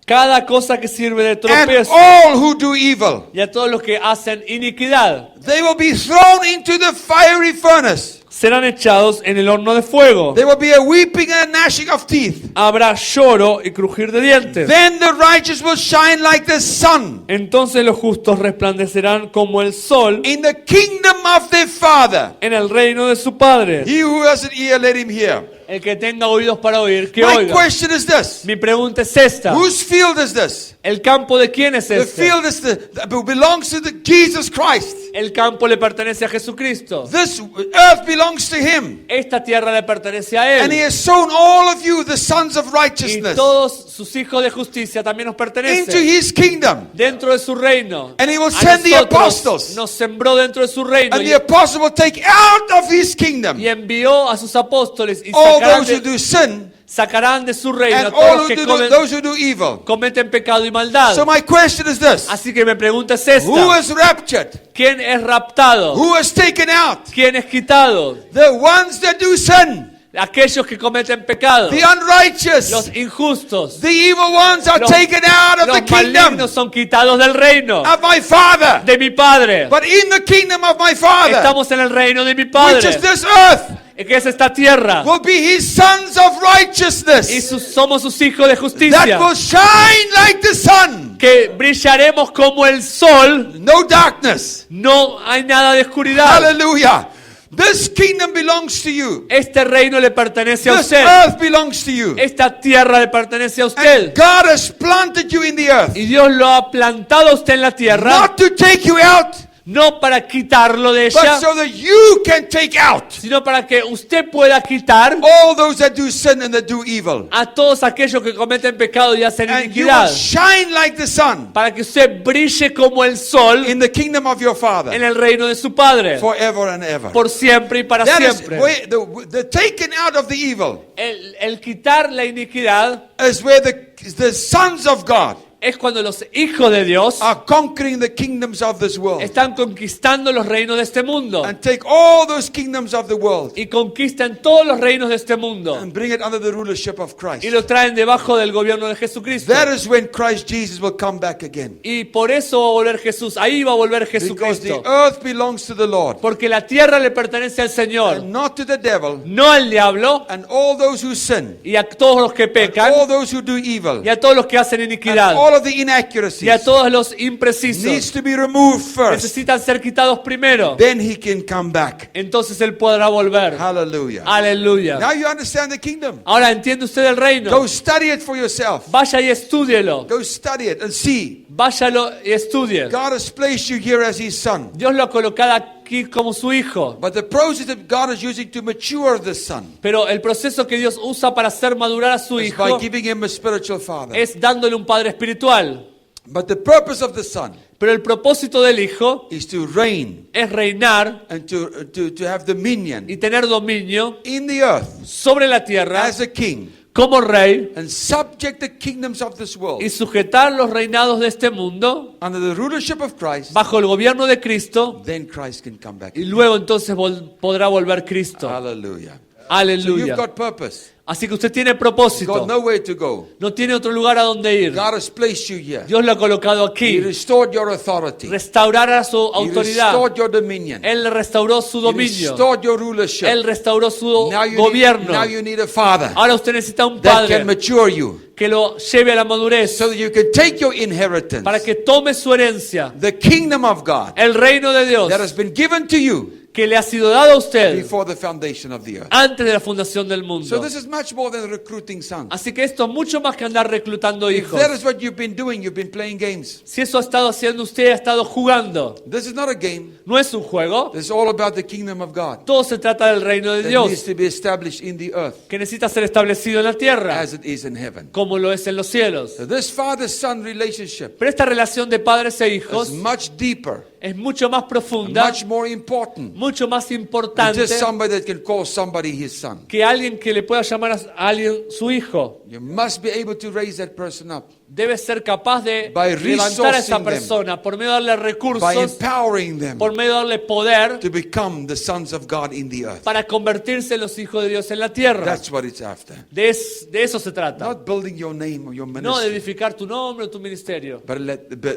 Cada cosa que sirve de and tropiezo all who do evil, y a todos los que hacen iniquidad they will be thrown into the fiery furnace. serán echados en el horno de fuego. There will be a weeping and a gnashing of teeth. Habrá lloro y crujir de dientes. Then the righteous will shine like the sun Entonces los justos resplandecerán como el sol in the kingdom of their Father. en el reino de su Padre. He who has an ear, let him hear. El que tenga oídos para oír, que My oiga. question is this. Mi pregunta es esta. Whose field is this? ¿El campo de quién es The este? field is that belongs to Jesus Christ. El campo le pertenece a Jesucristo. This earth belongs to him. Esta tierra le pertenece a And he Él. has sown all of you, the sons of Y righteousness, todos sus hijos de justicia también nos into pertenecen. his kingdom. Dentro de su reino. And he will A send the nosotros apostles. nos sembró dentro de su reino And the apostle will take out of his kingdom y envió a sus apóstoles y all sacarán those who de, do sin sacarán de su reino a and todos all los who que do those who do evil. cometen pecado y maldad. So my question is this. Así que mi pregunta es Who esta. is raptured? ¿Quién es raptado? Who is taken out? ¿Quién es quitado? The ones that do sin. Aquellos que cometen pecado. The unrighteous. Los injustos. The evil ones are Los, taken out of los the kingdom malignos son quitados del reino of my Father. de mi Padre. But in the kingdom of my Father, Estamos en el reino de mi which Padre, is this earth, que es esta tierra. will be his sons of Y righteousness somos sus hijos de that justicia. will shine like the sun. Que brillaremos como el sol. No darkness. No hay nada de oscuridad. Hallelujah. This kingdom belongs to you. Este reino le pertenece a This usted. earth belongs to you. Esta tierra le pertenece a And usted. God has planted you in the earth, Y Dios lo ha plantado a usted en la tierra. not to take you out, No para quitarlo de but ella, so that you can take out sino para que usted pueda quitar all those that do sin and that do evil. a todos aquellos que cometen pecado y hacen And you will iniquidad. shine like the sun Para que usted brille como el sol in the kingdom of your en Father el reino de su Padre. forever and ever. Por siempre y para That is siempre. where the taken out of the evil El quitar la iniquidad is where the sons of God es cuando los hijos de Dios are conquering the kingdoms of this world están conquistando los reinos de este mundo. and take all those kingdoms of the world Y conquistan todos los reinos de este mundo. and bring it under the rulership of Y Christ. lo traen debajo del gobierno de Jesucristo. That is when Christ Jesus will come back again. Y por eso va a volver Jesús. Ahí va a volver Because the Jesucristo. earth belongs to the Lord Porque la tierra le pertenece al Señor. and not to the devil No al diablo. and all those who sin, Y a todos los que and pecan. all those who do evil, Y a todos los que hacen and iniquidad. all of the inaccuracies Y a todos los needs imprecisos. to be removed first. Necesitan ser quitados primero. Then he can come back. Entonces Él podrá volver. Hallelujah. Aleluya. Now you understand the kingdom. Ahora entiende usted el reino. Go study it for yourself. Vaya y estúdielo. Go study it and see. Váyalo y estudie. God has placed you here as his son. Dios lo ha colocado aquí como su hijo. But the process that God is using to mature the son Pero el proceso que Dios usa para hacer madurar a su is hijo by giving him a spiritual father. es dándole un padre espiritual. But the purpose of the son Pero el propósito del hijo is to reign es reinar and to have dominion y tener dominio in the earth sobre la tierra as a king como rey and subject the kingdoms of this world y sujetar los reinados de este mundo under the rulership of Christ. bajo el gobierno de Cristo. Then Christ can come back. Y luego entonces podrá volver Cristo. Hallelujah. So Aleluya. you've got purpose. Así que usted tiene You've propósito. got nowhere to go. No tiene otro lugar a donde ir. God has placed you here. Dios lo ha colocado He aquí. restored your authority. Restaurará su He autoridad. restored your dominion. Él restauró su He dominio. restored your rulership. Él restauró su Now you gobierno. need a father Ahora usted necesita un that can padre mature you que lo lleve a la madurez so that you can take your inheritance, para que tome su herencia, the kingdom of God el reino de Dios that has been given to you que le ha sido dado a usted before the foundation of the earth. antes de la fundación del So mundo. this is much more than recruiting sons. Así que esto es mucho más que andar reclutando If hijos. that is what you've been doing, you've been playing games. Si eso ha estado haciendo usted, ha estado jugando. This is not a game. No es un juego. This is all about the kingdom of God Todo se trata del reino de that needs Dios, to be established in the earth que necesita ser establecido en la tierra, as it is in heaven. como lo es en los cielos. So this father-son relationship Pero esta relación de padres e is hijos much deeper, es mucho más profunda, much more important mucho más than importante just somebody that can call somebody his son. que alguien que le pueda llamar a alguien su hijo. You must be able to raise that person up Debe ser capaz de By levantar a esa resourcing them. persona por medio de darle by recursos, empowering them por medio de darle poder to become the sons of God in the earth. para convertirse en los hijos de Dios en la tierra. That's what it's after. De eso se trata. Not building your name or your No de ministry, edificar tu nombre o tu ministerio, but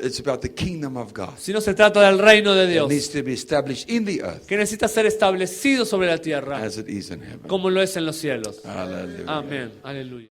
it's about the kingdom of God. sino se trata del reino de It Dios, needs to be established in the earth que necesita ser establecido sobre la tierra, as it is in heaven. como lo es en los cielos. Hallelujah. Amén. Aleluya.